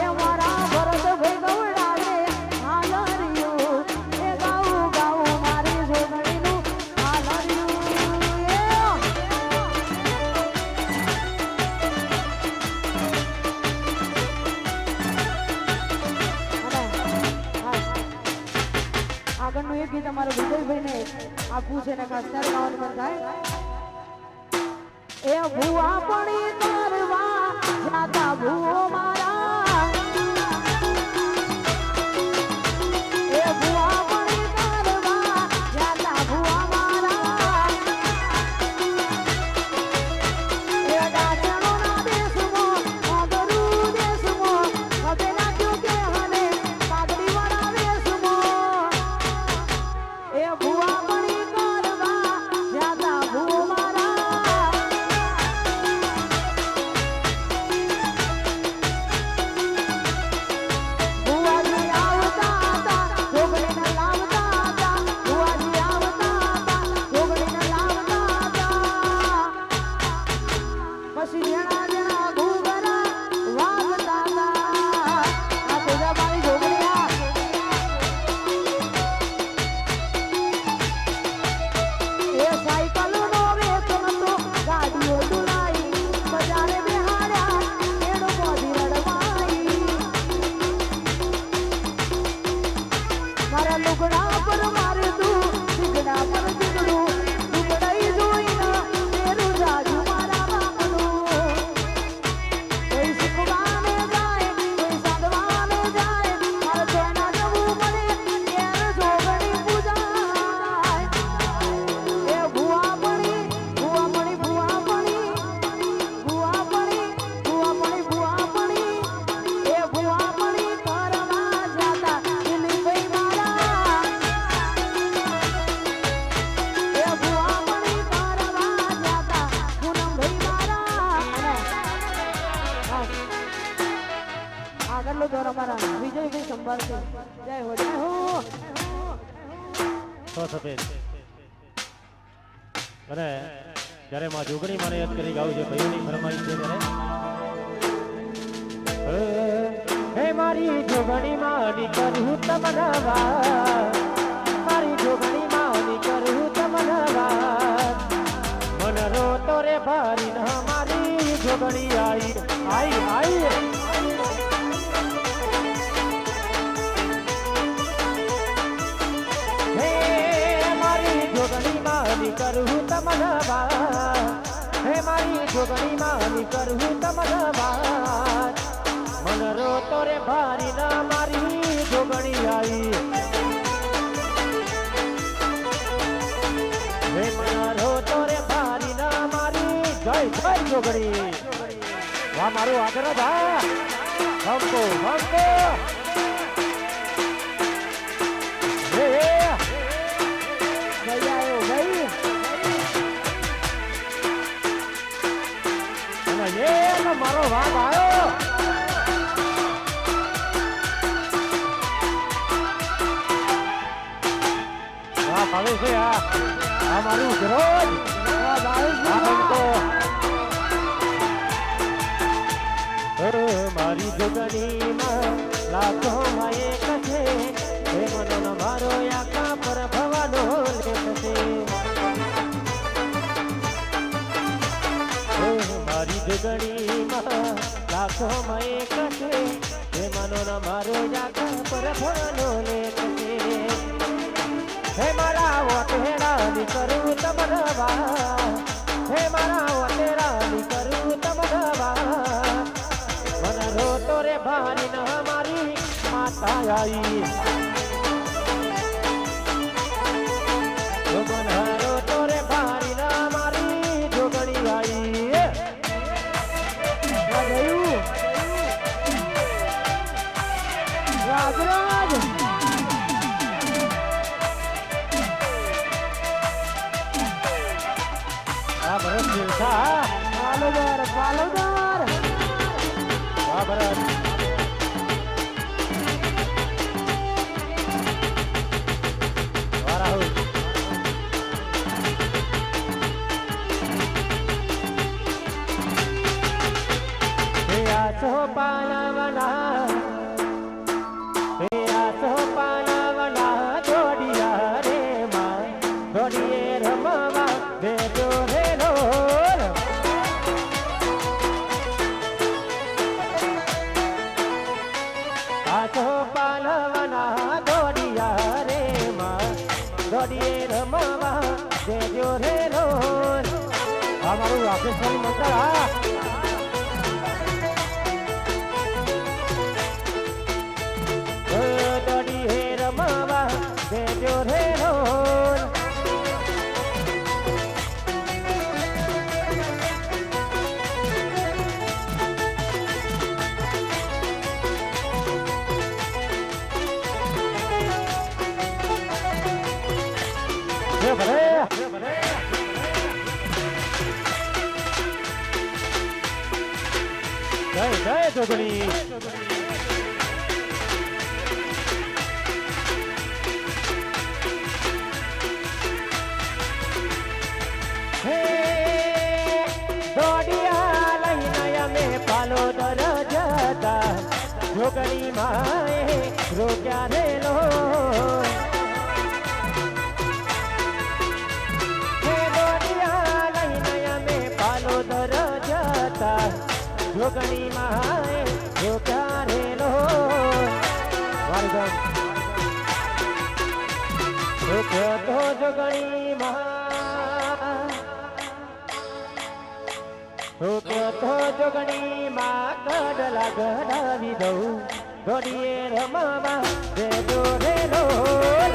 ए मारा भरत भाई गवडावे हालरियो ए गाऊ गाऊ मारी जोगणी नु हालरियो આગળનું એક ગીત અમારા વિજયભાઈને આપવું છે ને ખાસ ત્યારે ગાવાનું મન થાય એ ભૂવા પડી તારવા જાતા ભૂવો મારા એ ભૂવા પડી તારવા જાતા ભૂવા મારા એ ડાચણો ના દેશમાં મગરું દેશમાં હવે નાખ્યો કે હને પાઘડી વાળા વેશમાં એ ભૂવા પડી તારવા જાતા ભૂવો મારા ભૂવાજી આવતા હતા જોગણીને લાવતા હતા ભૂવાજી આવતા હતા જોગણીને લાવતા હતા પછી જેણા જેણા ઘૂઘરા વાગતા હતા આ પૂજાબાઈ જોગણીયા એ સાયકલનો વેચન તો ગાડીઓ દુલાઈ બજારે બેહાડ્યા એનો બોધી રડવાઈ મારા લુગડા પર મારે તું દીકડા પર દીકડું દુબડાઈ જોઈને તેરું જાજુ મારા બાપનું અમારા વિજયભાઈ સંભાળશે જય હો જય હો તો સફેદ અને જ્યારે માં જોગણી માને યાદ કરી ગાવું છે ભાઈઓની ફરમાઈશ છે ત્યારે હે મારી જોગણી માની કરું તમનવા મારી જોગણી માની કરું તમનવા મન રો તોરે ભારી ના મારી જોગણી આઈ આઈ આઈ કરું તમનવા હે મારી જોગણી માની કરું તમનવા મન રો તોરે ભારી ના મારી જોગણી આવી હે મન રો તોરે ભારી ના મારી જય જય જોગણી વાહ મારું આદર ભા હમકો હમકો હે મારો વાઘ આવ્યો હા ભાવે છે આ મારું ગરોજ મારી જોગણીમાં લાખો માં એક છે હે મનો મારો આખા પર ભવાનો લેખ છે મારી જોગણીમાં લાખો માં એક છે હે મનો મારો આખા પર ભવાનો લેખ છે હે મારા વટેરાની કરું તમનવા હે મારા વટેરાની કરું તમનવા મન રો તોરે ભારી ના મારી માતા આવી મન રો તોરે ભારી ના મારી જોગણી આવી રાજરાજ આ ભરત મિલતા પાલોદાર પાલોદાર આ ભરત વારાહુ હે આસો પાલવના હે આસો પાલવના જોડિયા રે માં જોડીએ રમવા બેજો રે રોલ આસો પાલવના જોડિયા રે માં જોડીએ રમવા બેજો રે રોલ આ મારું રાકેશભાઈ મંતરા દોડી હે રમવા બેજો રે રોલ ભલે જય જય જોગણી દોડિયા લઈને અમે પાલોદર જતા જોગણી માએ રોક્યા રે લો દોડિયા લઈને અમે પાલોદર જતા જોગણી માએ રોક્યા રે લો રોક્યો તો જોગણી માં રોક્યો તો જોગણી માં કડલા ગડાવી દઉં દોડીએ રમવા બેજો રે રોલ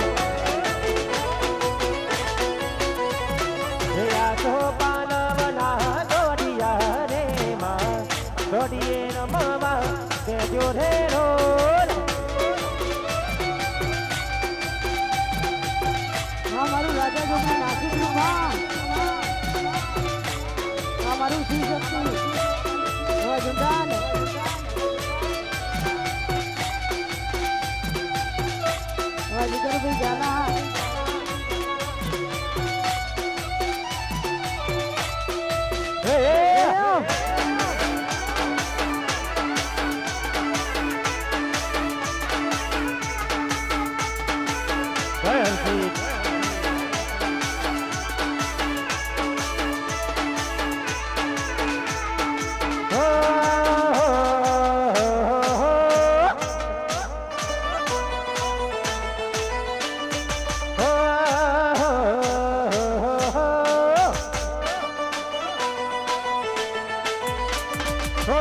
આસો પાલવના દોડિયા રે માં દોડીએ રમવા બેજો રે રોલ હા મારું રાજા જોગણી નાસિકનું ભા હા મારું શ્રી શક્તિ જુંદાન જીગરભાઈ ઝાલા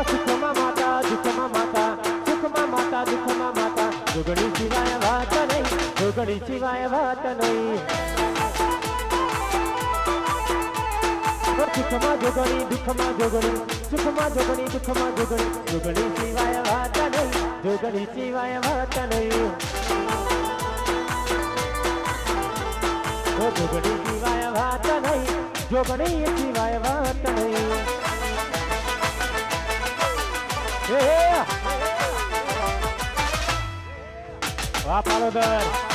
સુખમાં માતા દુઃખમાં માતા સુખમાં માતા દુઃખમાં માતા જોગણી સિવાય વાત નહીં જોગણી સિવાય વાત નહીં સુખમાં જોગણી દુઃખમાં જોગણી સુખમાં જોગણી દુઃખમાં જોગણી જોગણી સિવાય વાત નહીં જોગણી સિવાય વાત નહીં જોગણી સિવાય વાત નહીં જોગણી સિવાય વાત નહીં વાહ પાલોદર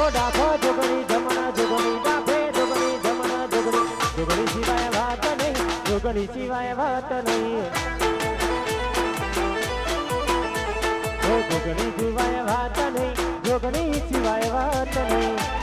ડાફો જોગણી જમણા જોગણી ડાફે જોગણી જમણા જોગણી જોગણી સિવાય વાત નહીં જોગણી સિવાય વાત નહીં જોગણી સિવાય વાત નહીં જોગણી સિવાય વાત નહીં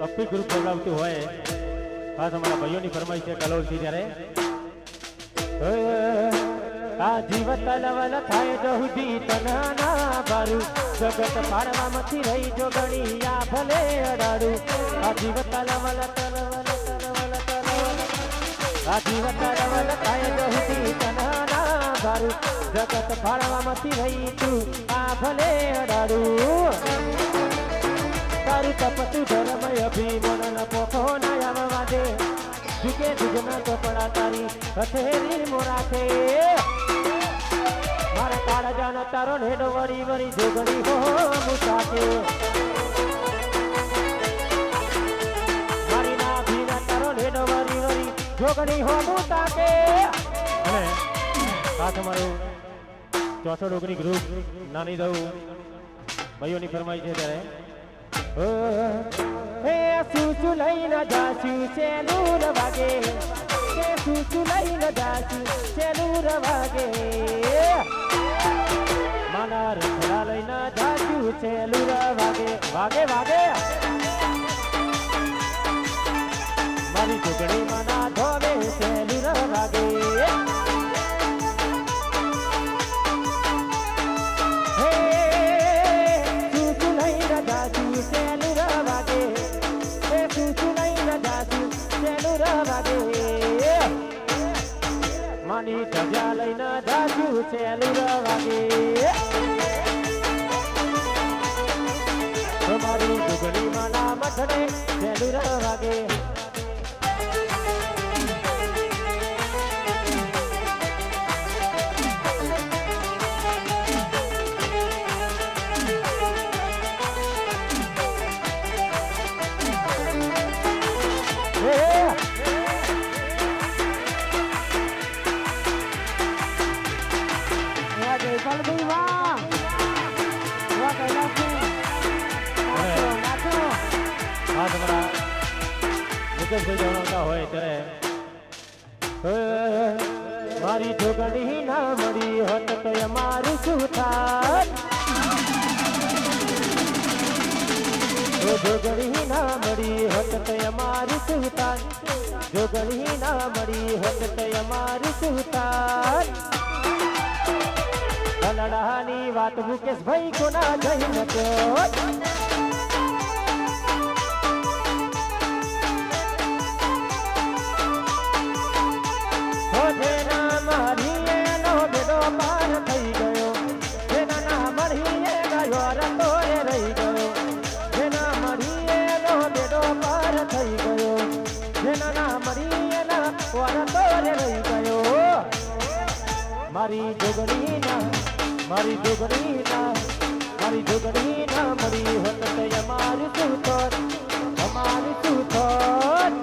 અપ્પી ગ્રુપ બોલાવતું હોય ખાસ અમારા ભાઈઓની ફરમાઈશ છે કલોલથી ત્યારે આ જીવત લવલ થાય જહુદી તનાના બારું જગત પાડવામાંથી રહી જોગણી આ ભલે અડાડું આ જીવત લવલ તલવલ તલવલ તલવલ આ જીવત લવલ થાય જહુદી તનાના બારું જગત પાડવામાંથી રહી તું આ ભલે અડાડું તારું તપતું ધર્મ અભિમન પોખો ના આવવા દે જુગે જુગના કપડા તારી હથેરી મોરાખે મારા કાળા જાના તારો નેડો વળી વળી જોગણી હો મુસાકે મારી ના ભીના તારો નેડો વળી વળી જોગણી હો મુસાકે અને આ તમારું ચોથો ડોગરી ગ્રુપ નાની દઉં ભાઈઓની ફરમાઈ છે ત્યારે હે સૂચુ લઈને જાશું સેલુર વાગે હે સૂચુ લઈને જાશું સેલુર વાગે માના રખડા લઈને જાશું સેલુર વાગે વાગે વાગે મારી જોગણી માના ધોવે સેલુર વાગે માની ધજા લઈને જાજુ સેલુર વાગે મારી જોગણી માના મઠડે સેલુર વાગે જણાવતા હોય ત્યારે મારી જોગણી ના મળી હોત તો અમારું શું થાત જોગણી ના મળી હોત તો અમારું શું થાત જોગણી ના મળી હોત તો અમારું શું થાત લડાની વાત મુકેશ ભાઈ કોના જઈ નક્યો જેના મારી એનો બેડો પાર થઈ ગયો જેના ના મળી એ ગયો રતો રહી ગયો જેના મળી એનો બેડો પાર થઈ ગયો જેના ના મળી એના રતો રહી ગયો મારી જોગણી ના મળી હોત તો અમારું શું થોત અમારું શું થોત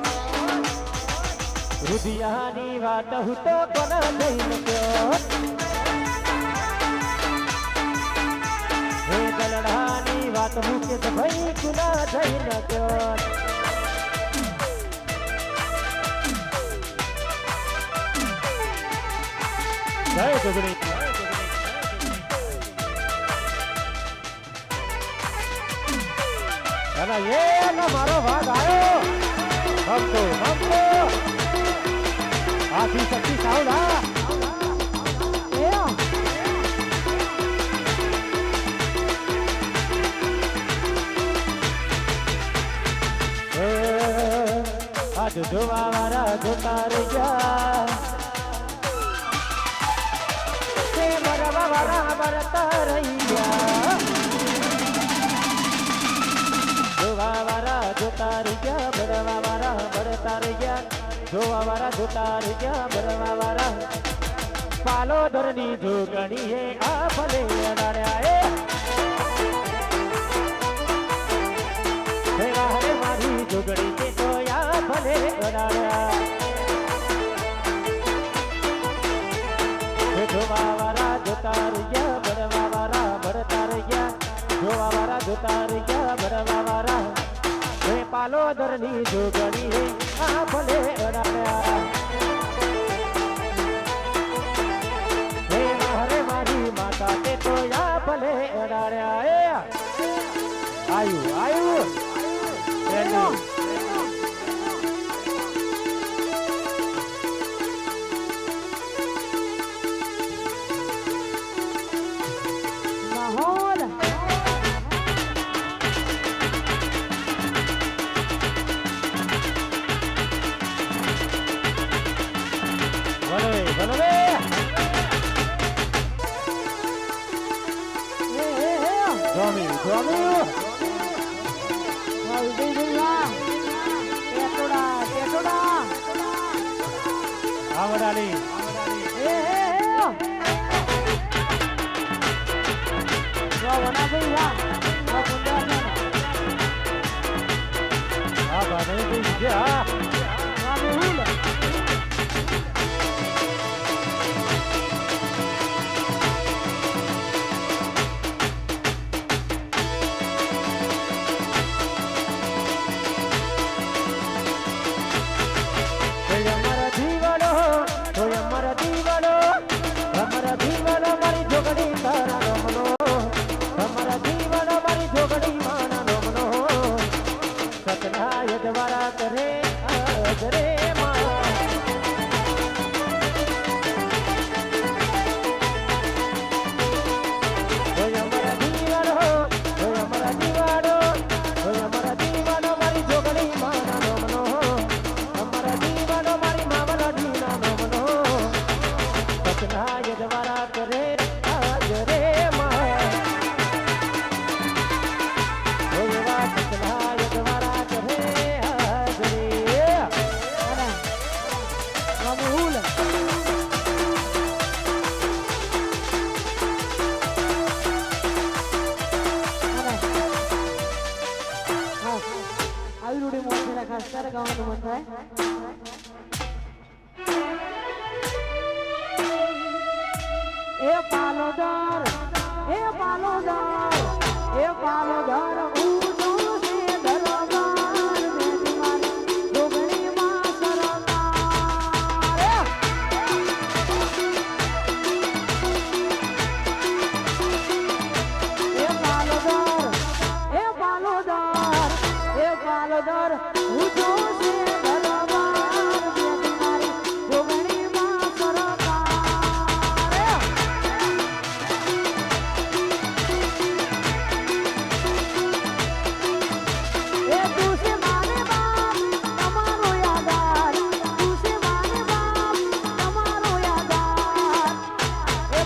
રુધિયાની વાત હું તો કોના જઈને ક્યો હે ગલડાની વાત મુકેશ ભાઈ કોના જઈને ક્યો જય જોગણી અને એ મારો ભાગ આવ્યો હમકો આથી શક્તિ સાવડા આજ જોવા વાળા જોતા રહ્યા તે મરવા વાળા મરતા રહ્યા જોવા વાળા જોતા રહ્યા મરવા વાળા મરતા રહ્યા જોવા વાળા જોતા રહ્યા મરવા વાળા પાલોદરની જોગણીએ આ ભલે અડાડ્યા હરે મારી જોગણી કે તો આ ભલે અડાડ્યા જોવા વાળા જોતા રહ્યા મરવા વાળા મરતા રહ્યા જોવા વાળા જોતા રહ્યા મરવા વાળા પાલોદરની જોગણીએ આ ભલે અડાડ્યા હે હરે મારી માતા તે તો આ ભલે અડાડ્યા આયુ માહોલ આવડાલી દર ઊંચો છે દરબાર બેઠી મારી જોગણીમાં સરકાર એ તું છે મારે બાપ તમારો યાદાર તું છે મારે બાપ તમારો યાદાર એ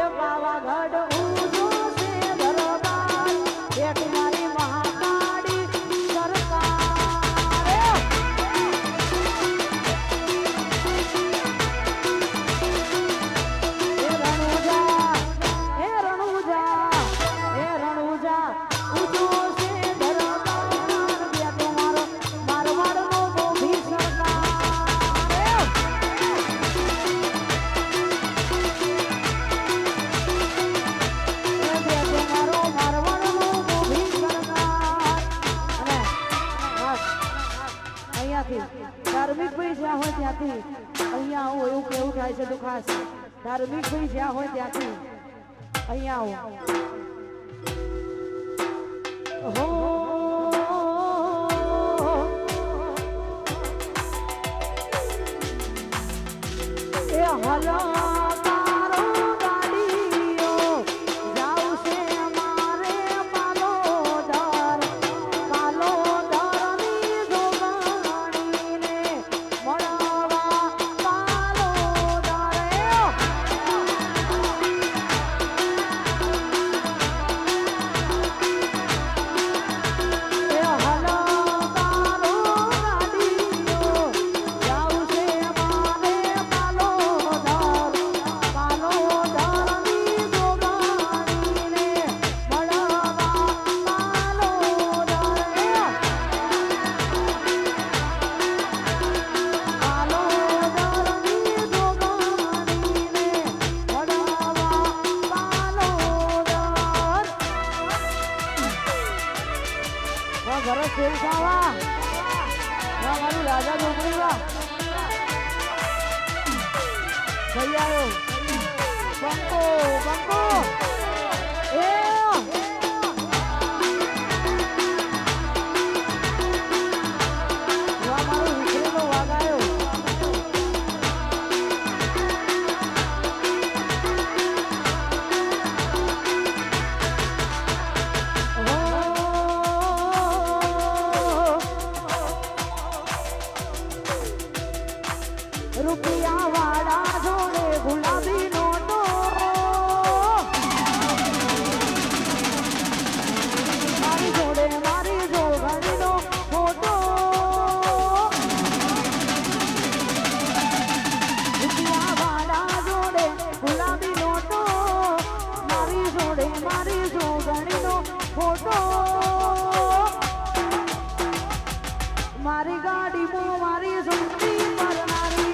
પાવાગઢ ઊંચો છે દરબાર બેઠી મારી મહાકાળી સરકાર એ રણુજા ઊંચો છે દરબાર બેઠો મારો મારવાડનો મોભી સરકાર ધાર્મિક ભાઈ જ્યાં હોય ત્યાંથી અહીંયા આવો એવું કેવું થાય છે તો ખાસ ધાર્મિક ભાઈ જ્યાં હોય ત્યાંથી અહીંયા આવો એ હલા તારો ગાડીઓ જાવ છે મારે પાલોદર પાલોદરની જોગણીને મળવા પાલોદર એ હલા તારો ગાડીઓ જાવ છે મારે પાલોદર પાલોદરની જોગણીને મળવા પાલોદર પાલોદરની જોગણીને મળવા પાલોદર ભરત શેર ખાવા મારું રાજા ઢોકળી વા થઈ આવ્યો બંકો બંકો એ મારું વિખરેલો વાઘ આવ્યો રૂપિયા વાળા જોડે ગુલાબી નોટો મારી જોડે મારી જોગણીનો ફોટો રૂપિયા વાળા જોડે ગુલાબી નોટો મારી જોડે મારી જોગણીનો ફોટો મારી ગાડીમાં મારી સુંદરી પરનારી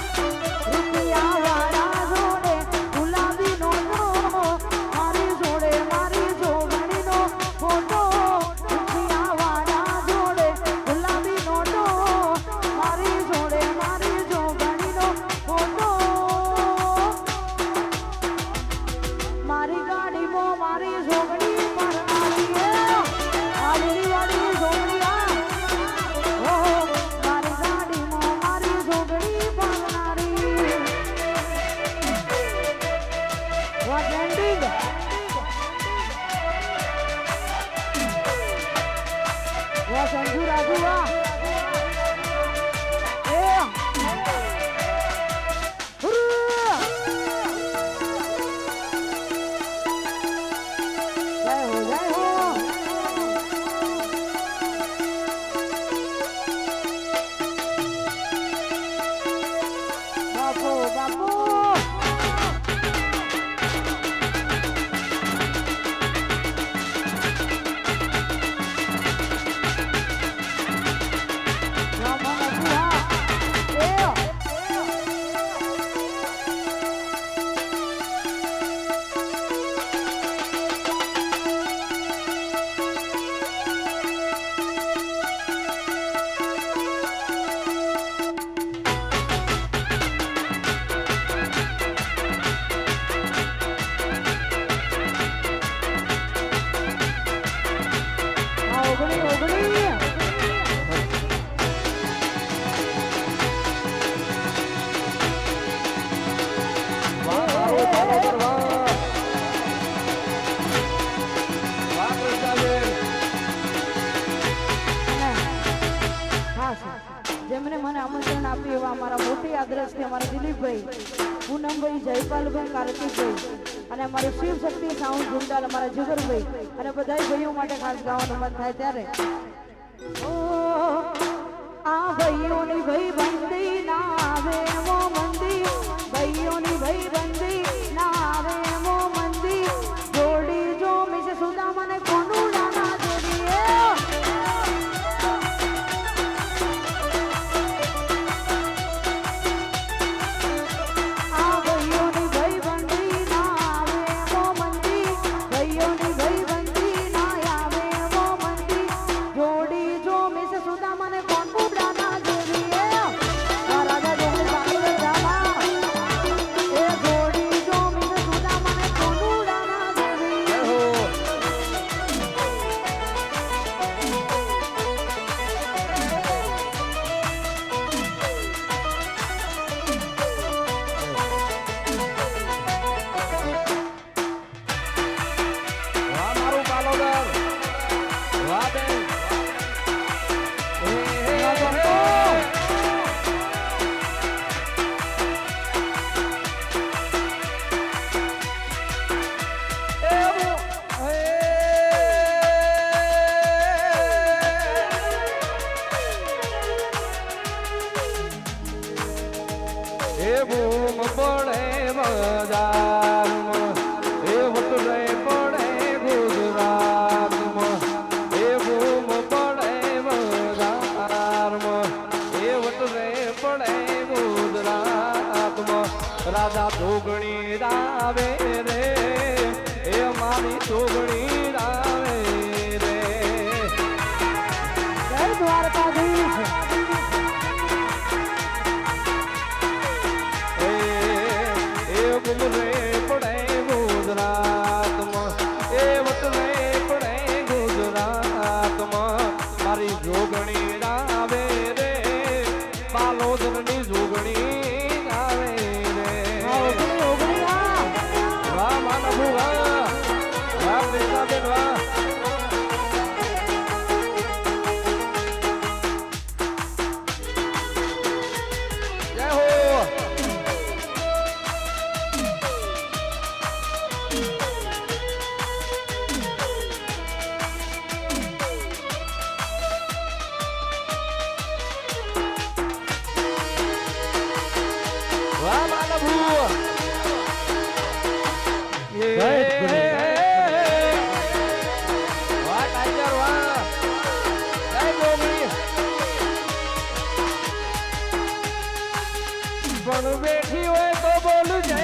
રૂપિયા વાળા જોડે ગુલાબી નોટો મારી જોડે મારી જોગણીનો ફોટો રૂપિયા વાળા જોડે ગુલાબી નોટો મારી જોડે મારી જોગણીનો ફોટો મારી ગાડીમાં મારી જોગણી પરનારી આલી વાળી જોગણી ઓ મારી ગાડીમાં મારી જોગણી પરનારી વોટ એન્ડિંગ વા સંજુ રાજુ વા એ જય હો જય હો બાપુ બાપુ દિલીપભાઈ, પૂનમભાઈ, જયપાલભાઈ, કાર્તિકભાઈ અને અમારી શિવ શક્તિ સાઉન્ડ ગુંડાલ અમારા જીગરભાઈ અને બધા ભાઈઓ માટે ખાસ ગાવાનું મન થાય ત્યારે ઓ આ ભાઈઓની ભાઈ બંદી ના આવે મો મંદી, ભાઈઓની ભાઈ બંદી ના આવે મો મંદી, જોડી જો મિસે સુદા મને કોનું નાના જોડી આ ભાઈઓની ભાઈ બંદી ના આવે મો મંદી, ભાઈઓની ભાઈ બંદી ના આવે મો મંદી, જોડી જો મિસે સુદા મને કોનું નાના જોડી રાજા જોડી સામે જાવા એ જોડી જો મિસે સુદા મને કોનું નાના જોડી વાહ મારું પાલોદર, વાહ બેન. એ બૂમ પડે બજારમાં, એ વટરે પડે ગુજરાતમાં, એ બૂમ પડે બજારમાં, એ વટરે પડે ગુજરાતમાં, રાજા જોગણી રાવે રે, એ મારી જોગણી રાવે રે. જય દ્વારકાધીશ ગુમરે પડે ગુજરાતમાં, એ વતને પડે ગુજરાતમાં, મારી જોગણી રાવે રે, પાલોદરની જોગણી રાવે રે. વાહ માનવ વાહ, વાહ બેન વાહ. જય હો. વાહ માનવ જય ગુરુ. વાહ ટાઈગર વાહ, જય ગોગી. પણ બેઠી હોય તો બોલું જય,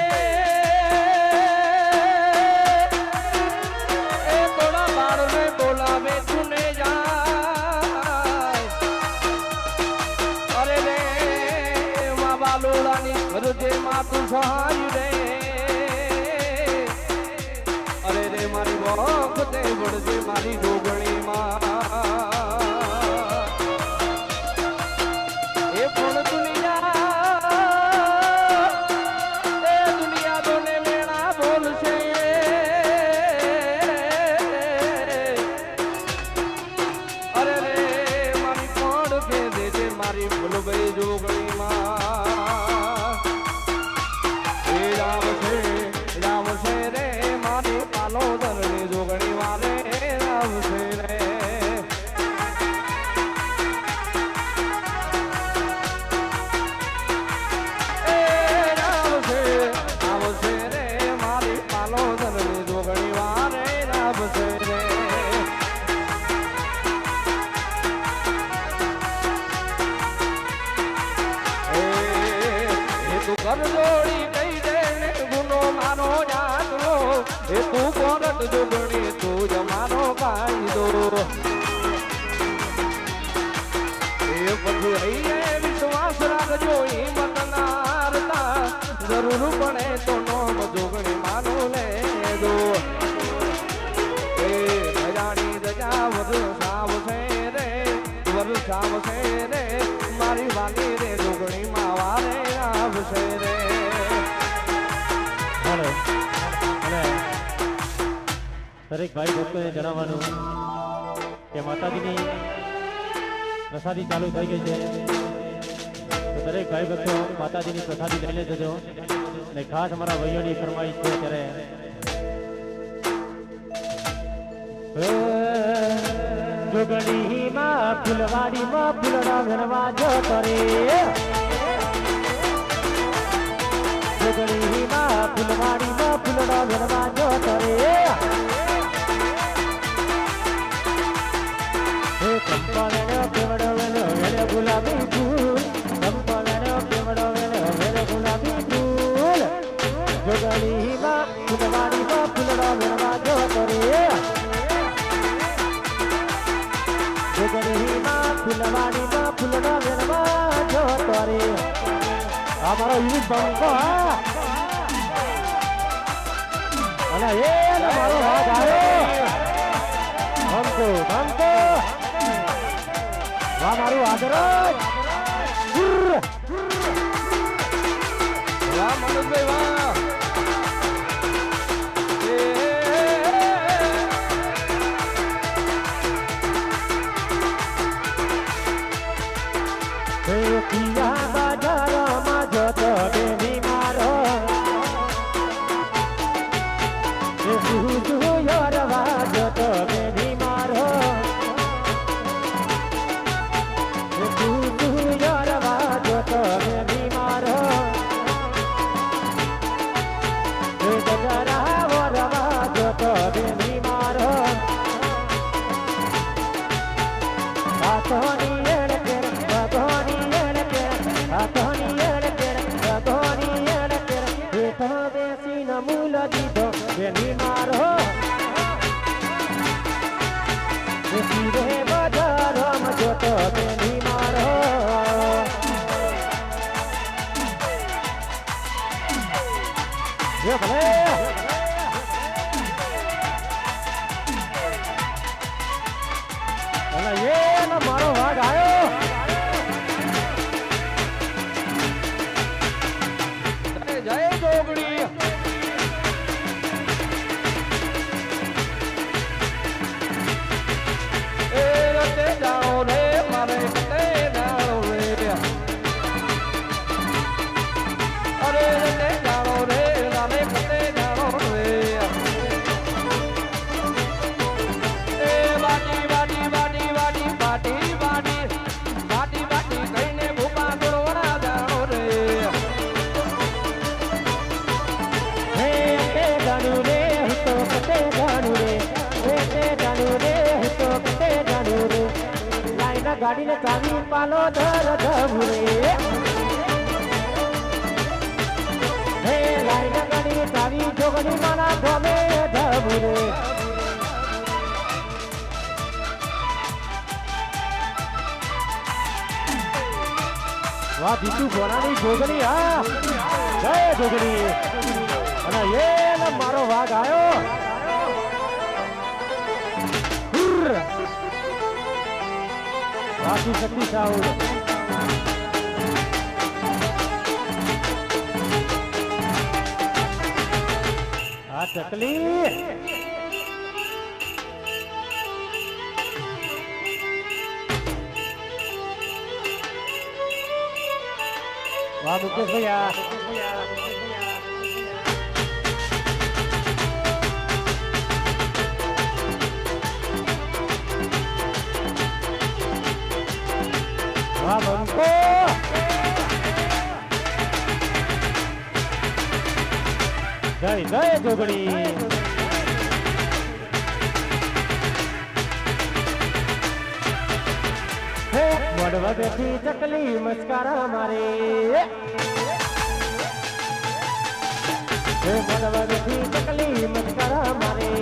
એ થોડા બાળને બોલાવે તુને જાય. અરે રે મા બાલોડાની હૃદય માતું સહાય રે, અરે રે મારી વખતે વળજે મારી જોગણી માં. એ પણ દુનિયા તોને મેણા બોલશે, અરે રે મારી પણ કે દેજે મારી ભૂલભાઈ જોગણી માં. એ રાવશે રે મારી પાલોદરની જોગણી વાલે રાવશે રે. એ રાવશે રે મારી પાલોદરની જોગણી વાલે રાવશે રે. તું કર જોડી કઈ દે ને ગુનો મારો જાતનો, એ તું કોરટ જોગણી તું જમાનો કાયદો. એ પછી રહીએ વિશ્વાસ રાખજો હિંમત ના હારતા, જરૂર પડે તો નોમ જોગણી માનો લેજો. એ ભજાણી દજા વરસાવશે રે, વરસાવશે રે, મારી વાલી રે જોગણી માં વારે આવશે રે. હાલો. અને દરેક ભાઈ ભક્તોને જણાવવાનું કે માતાજીની પ્રસાદી ચાલુ થઈ ગઈ છે, તો દરેક ભાઈ ભક્તો માતાજીની પ્રસાદી લઈને જજો અને ખાસ અમારા ભાઈઓની ફરમાઈશ છે ત્યારે જોગણીમાં ફૂલવાડીમાં ફૂલડા વેણવા જતો રે જોગણીમાં ફૂલવાડીમાં ફૂલડા વેણવા જતો રે કંપાળનો કેવડો વેલો વેલો ગુલાબી ફૂલ કંપાળનો કેવડો વેલો વેલો ગુલાબી ફૂલ જોગણીમાં ફૂલવાડીમાં ફૂલડા વેણવા જતો રે જોગણીમાં ફૂલવાડીમાં ફૂલડા વેણવા જતો રે અમારો યુનિટ બંકો અને એ મારો હાથ આવ્યો બંકો બંકો વાહ મારું આદરજ વાહ મનોજભાઈ વાહ પિયા બાજારમાં જતો બેની મારો યરવા જતો બેની મારો યરવા જતો બેની મારો ગજરા વરવા જતો બેની મારો હાથોની મૂલ દીધો બેની મારો સીધે બજારમાં જોતો બેની મારો ભલે એ મારો વાઘ આવ્યો જય જોગણી ગાડી ને ચાવી પાલો ધર ધબુરે હે લાઈન ગાડી ચાવી જોગણી મારા ગમે ધબુરે વાહ દીતુ ગોરાની જોગણી હા જય જોગણી અને એ મારો વાઘ આવ્યો બાકી શક્તિ સાઉડ આ ચકલી વાહ મુકેશ ભૈયા વાહ બંકો જય જય જોગણી હે વડવા બેઠી ચકલી મસ્કારા મારે હે વડવા બેઠી ચકલી મસ્કારા મારે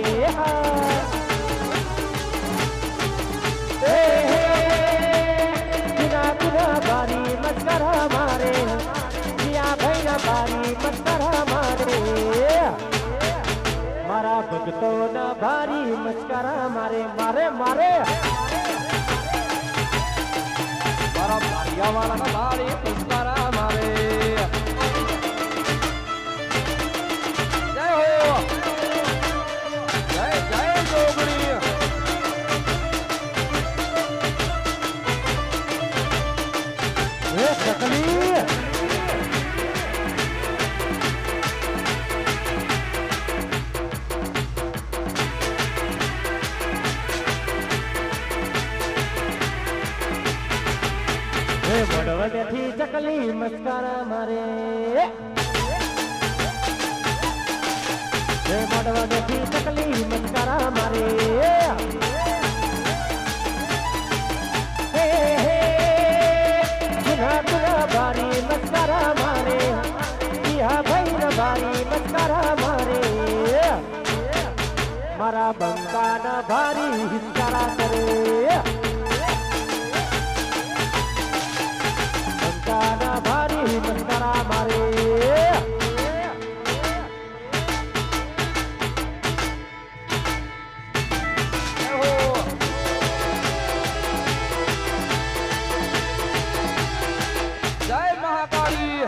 બારી મસ્કરા મારે પિયા ભાઈ બારી મસ્કરા મારે મારા ભક્તો ના ભારી મસ્કરા મારે મારે મારે મારા ભારિયા વાળા ભારી મસ્કરા મારે જય હો જય જય જોગણી ચકલી ચકલી મસ્કારા મારે હે મોડવા નથી ચકલી મસ્કારા મારે હે હે જુના જુના ભારી મસ્કારા મારે યા ભાઈ ના ભારી મસ્કારા મારે મારા બંકાના ભારી હિસ્કારા કરે બંકાના ભારી મસ્કારા મારે જય મહાકાળી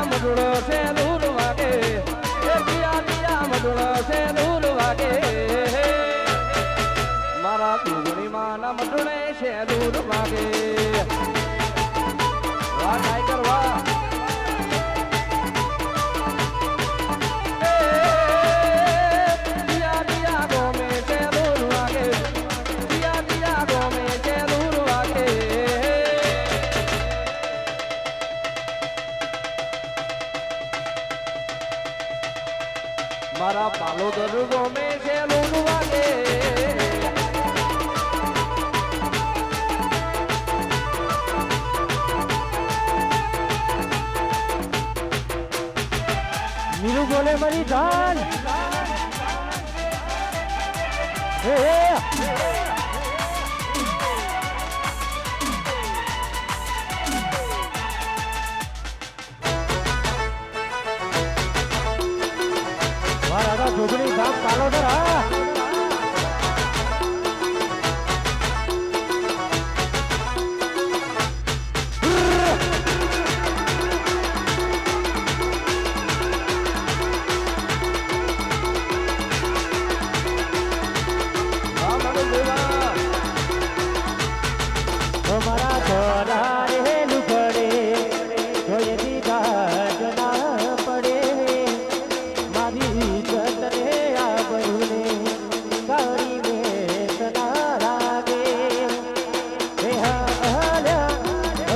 મડુળો છે લૂર વાગે મડુળો છે લૂર વાગે મારા દુગણી માના મડુળે છે લૂર વાગે વાહ ટાઈગર વાહ ગોમે છે લૂર વાગે ગોમે છે લૂર વાગે મારા પાલો દરગો મે છે લૂર વાગે नीलू बोले मरी जान हे મારા છોકરી ગામ કાલો ધરા મારા છોરા રે લુગડે જોઈ દીધા જના પડે મારી જતરે આ બરુને ગાડી મે સદા લાગે હે હલ્યા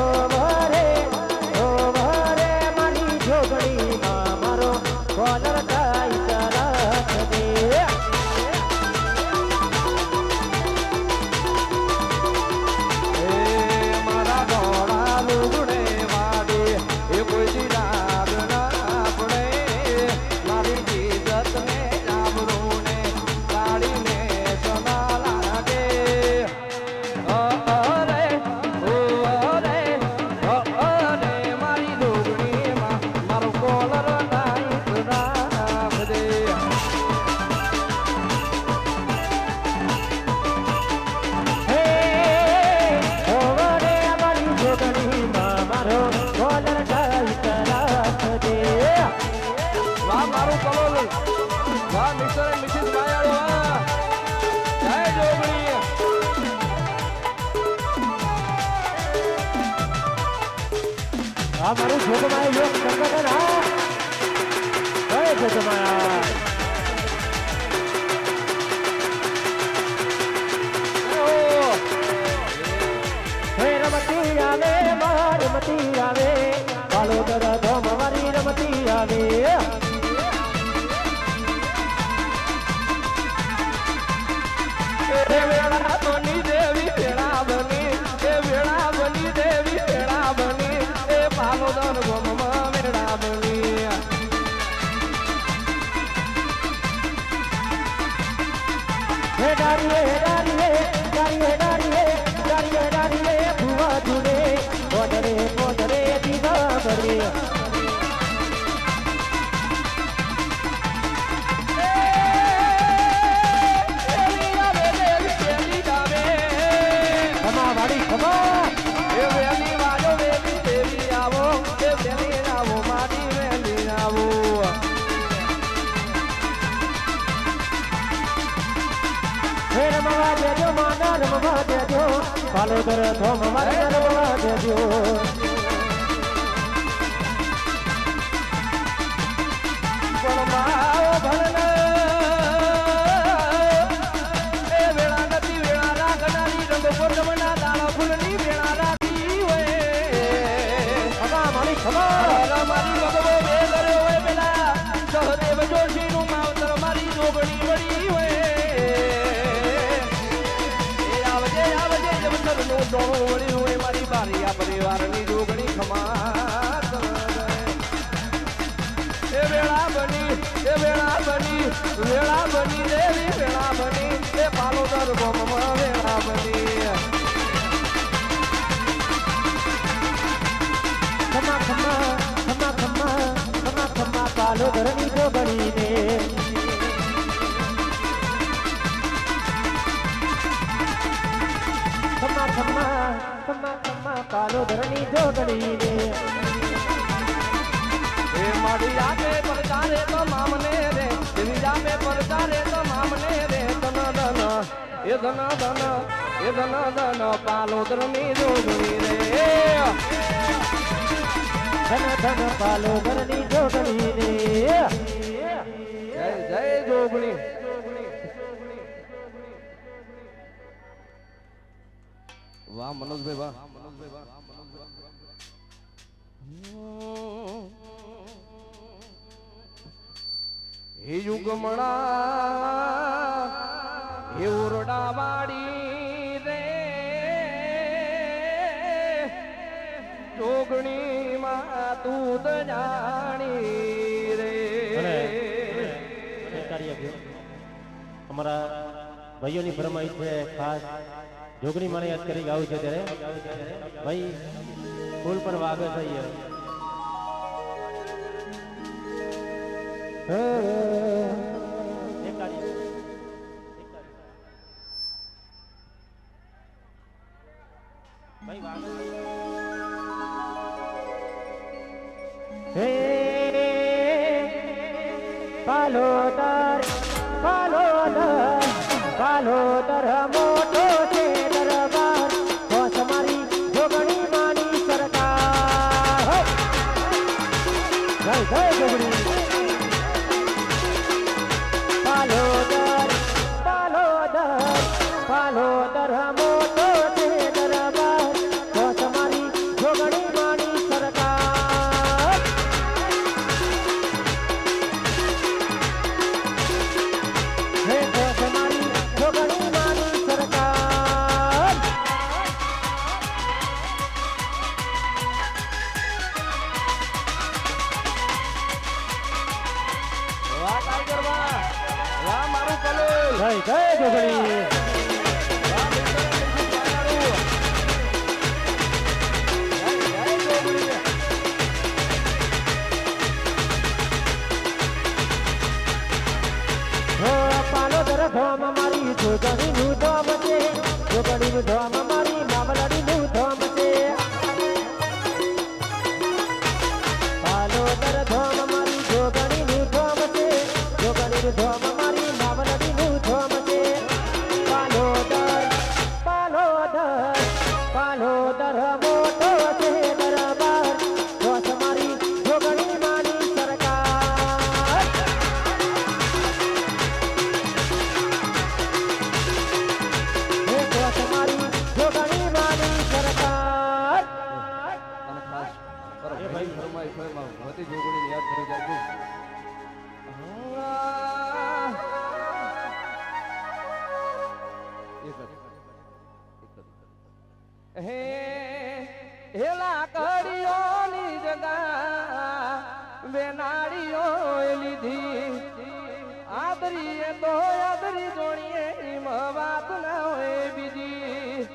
ઓ ભરે મારી જોગણી માં મારો કોલર કાઈ તરફ દે हमारे जोगमाया योग संगठन जय जोगमाया रमती आवे मार मती आवे बालो दर धोम मारी रमती आवे વેળા બની દેવી વેળા બની એ વેળા બની દેવી વેળા બની એ પાલોદર ગોમમાં વેળા બની હે ડારીએ ડારીએ ડારીએ ડારીએ ડારીએ ડારીએ ભુવા ધુને પોદરે પોદરે દીવા બરે વાડી ખમા એ વેલી વાજો વેલી દેવી આવો એ વેલી આવો મારી વેલી આવો હે રમવા દેજો માના રમવા દેજો પાલોદર ધોમ મારી રમવા દેજો પણ મારો ભણના નું ટોણું વળ્યું હોય મારી બારિયા પરિવારની જોગણી ખમા એ વેળા બની દેવી વેળા બની એ પાલોદર ગોમમાં વેળા બની ખમા ખમા ખમા ખમા ખમા ખમા પાલોદરની જોગણીને ખમા ખમા ખમા ખમા પાલોદરની જોગણીને એ મારી જાતે પરચારે તો મામને રે એની જાતે પરચારે તો મામને રે ધન ધન એ ધન ધન એ ધન ધન પાલોદરની જોગણી રે ધન ધન પાલોદરની જોગણીને જય જય જોગણી વાહ મનોજભાઈ વાહ હે યુગમણા હે ઉરડા વાડી રે જોગણી માં તું તો જાણી રે અમારા ભાઈઓની ફરમાઈશ છે ખાસ જોગણી મને યાદ કરી ગાવું છે ત્યારે ભાઈ ફૂલ પર વાગે છે પાલોદર પાલોદર પાલોદર મોટો છે દરબાર બસ મારી જોગણી માની સરકાર જય જય જોગણી પાલોદર પાલોદર પાલોદર મોટો છે દરબાર બસ મારી જોગણી માની સરકાર હે બસ મારી જોગણી માની સરકાર વાહ ટાઈગર વાહ વાહ મારું કલોલ જય જય જોગણી વાહ મિત્ર મારું જય જય જોગણી પાલોદર ધોમ મારી જોગણીનું ધોમ છે જોગણીનું ધોમ મારી મામલડીનું ધોમ છે પાલોદર ધોમ મારી જોગણીનું ધોમ છે જોગણીનું ધોમ મારી મામલડીનું ધોમ છે પાલોદર પાલોદર પાલોદર મોટો છે દરબાર બસ મારી જોગણી માની સરકાર તમારી જોગણી માની સરકાર અને ખાસ પર ભાઈ ફરમાઈ ફરમાઈ વતી જોગણી યાદ કરી જાજો હે હેલા કડીઓની જગા બેનાડીઓ લીધી આદરીએ તો આદરી જોણીએ એમાં વાત ના હોય બીજી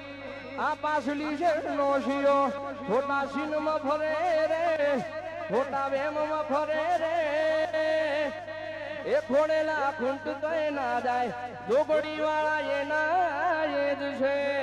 આ પાછલી છે નો શિયો છોટા સીનમાં ફરે રે છોટા વેમમાં ફરે રે એ ખોડેલા ખૂંટ તો ના જાય જોગડી વાળા એના એ જ છે